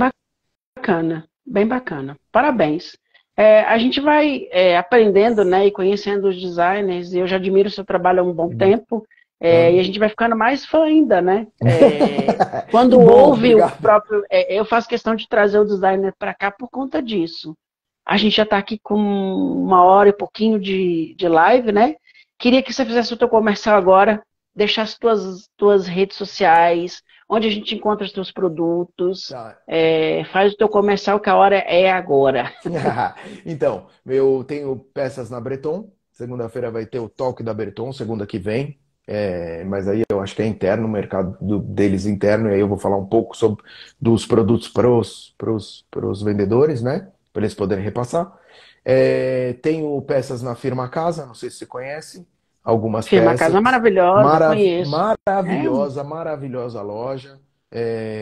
bacana, bem bacana. Parabéns. A gente vai aprendendo, né, e conhecendo os designers, e eu já admiro o seu trabalho há um bom tempo, e a gente vai ficando mais fã ainda, né? Quando ouve o próprio... eu faço questão de trazer o designer para cá por conta disso. A gente já está aqui com 1 hora e pouquinho de live, né? Queria que você fizesse o teu comercial agora, deixasse tuas redes sociais, onde a gente encontra os teus produtos, faz o teu comercial que a hora é agora. Então, eu tenho peças na Breton, segunda-feira vai ter o Talk da Breton, segunda que vem, mas aí eu acho que é interno, o mercado deles interno, e aí eu vou falar um pouco dos produtos para os vendedores, né, para eles poderem repassar. Tenho peças na Firma Casa, não sei se você conhece. Algumas Firma peças. Casa maravilhosa, conheço. Maravilhosa loja.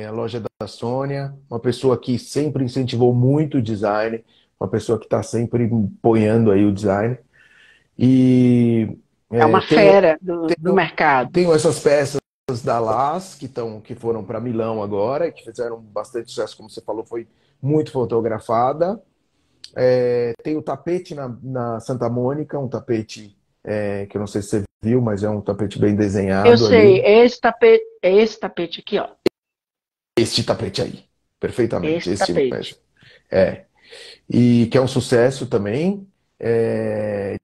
A loja da Sônia, uma pessoa que sempre incentivou muito o design, uma pessoa que está sempre apoiando aí o design. E uma fera do mercado. Tenho essas peças da LAS, que foram para Milão agora, que fizeram bastante sucesso, como você falou, foi muito fotografada. Tem o tapete na Santa Mônica, um tapete que eu não sei se você viu, mas é um tapete bem desenhado. Eu sei, é esse tapete aqui, ó. Este tapete aí, perfeitamente. Esse tapete. E que é um sucesso também,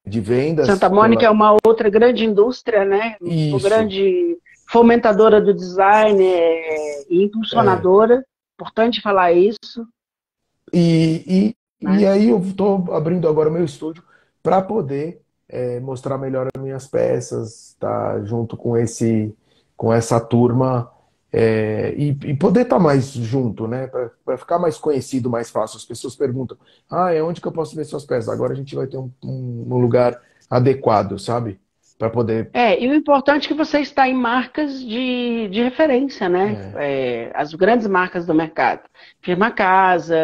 de vendas. Santa Mônica é uma outra grande indústria, né? Uma grande fomentadora do design e impulsionadora. Importante falar isso. E aí eu estou abrindo agora o meu estúdio para poder mostrar melhor as minhas peças, tá junto com essa turma, e poder estar mais junto, né? Para ficar mais conhecido mais fácil. As pessoas perguntam, onde que eu posso ver suas peças? Agora a gente vai ter um lugar adequado, sabe? Para poder... E o importante é que você está em marcas de referência, né? As grandes marcas do mercado. Firma Casa,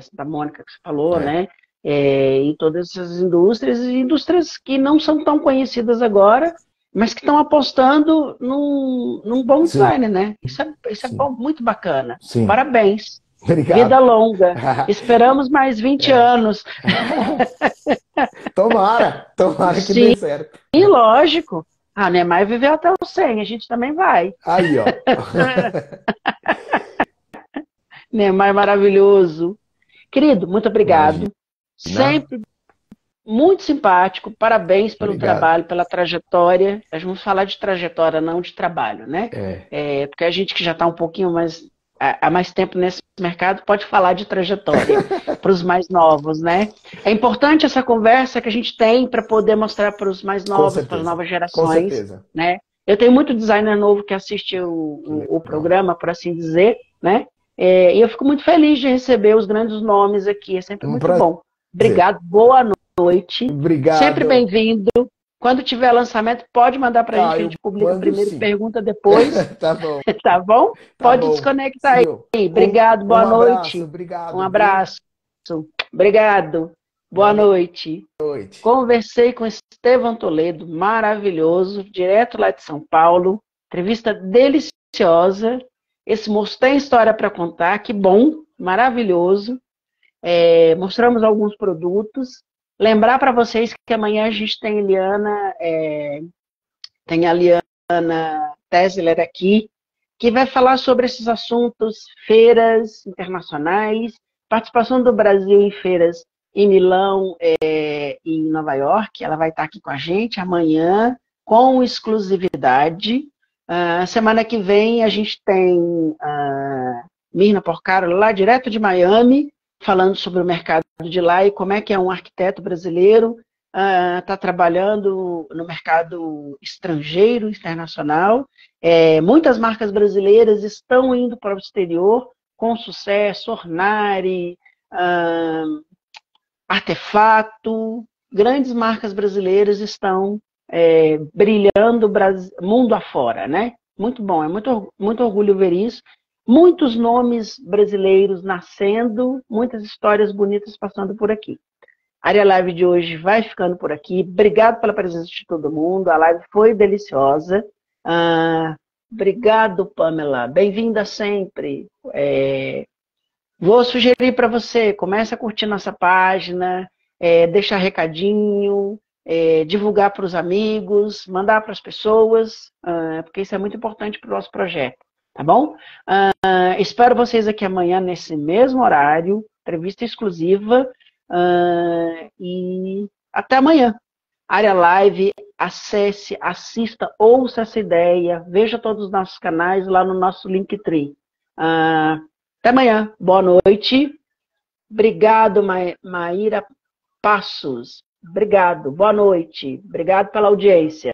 Santa Mônica, que você falou, né? E todas essas indústrias que não são tão conhecidas agora, mas que estão apostando num bom design, né? Isso é bom, muito bacana. Sim. Parabéns. Obrigado. Vida longa. Esperamos mais 20 anos. Tomara que dê certo. Sim, lógico. A Neymar viveu até os 100, a gente também vai. Aí, ó. Neymar maravilhoso. Querido, muito obrigado. Sempre muito simpático. Parabéns pelo trabalho, pela trajetória. Nós vamos falar de trajetória, não de trabalho, né? Porque a gente que já está um pouquinho há mais tempo nesse mercado pode falar de trajetória para os mais novos, né? É importante essa conversa que a gente tem para poder mostrar para os mais novos, para as novas gerações. Com certeza. Né? Eu tenho muito designer novo que assiste o programa, por assim dizer, né? E eu fico muito feliz de receber os grandes nomes aqui, é sempre muito bom. Obrigado, boa noite. Obrigado. Sempre bem-vindo. Quando tiver lançamento, pode mandar pra gente, que a gente publica primeiro e pergunta depois. Tá bom. Tá bom? Pode desconectar aí. Obrigado, boa noite. Obrigado. Um abraço. Obrigado. Boa noite. Boa noite. Conversei com Estevão Toledo, maravilhoso, direto lá de São Paulo. Entrevista deliciosa. Esse moço tem história para contar, que bom, maravilhoso. Mostramos alguns produtos. Lembrar para vocês que amanhã a gente tem a Liana Tesler aqui, que vai falar sobre esses assuntos, feiras internacionais, participação do Brasil em feiras em Milão e em Nova York. Ela vai estar aqui com a gente amanhã, com exclusividade. Semana que vem a gente tem Mirna Porcaro, lá direto de Miami, falando sobre o mercado de lá e como é que é um arquiteto brasileiro está trabalhando no mercado estrangeiro, internacional. Muitas marcas brasileiras estão indo para o exterior com sucesso, Ornari, Artefato, grandes marcas brasileiras estão brilhando mundo afora, né? Muito bom, é muito orgulho ver isso. Muitos nomes brasileiros nascendo, muitas histórias bonitas passando por aqui. A área live de hoje vai ficando por aqui. Obrigado pela presença de todo mundo. A live foi deliciosa. Obrigado, Pamela. Bem-vinda sempre. Vou sugerir para você, comece a curtir nossa página, deixar recadinho, divulgar para os amigos, mandar para as pessoas, porque isso é muito importante para o nosso projeto, tá bom? Espero vocês aqui amanhã nesse mesmo horário, entrevista exclusiva, e até amanhã. Área Live, acesse, assista, ouça essa ideia, veja todos os nossos canais lá no nosso Linktree. Até amanhã. Boa noite. Obrigado, Maíra Passos. Obrigado. Boa noite. Obrigado pela audiência.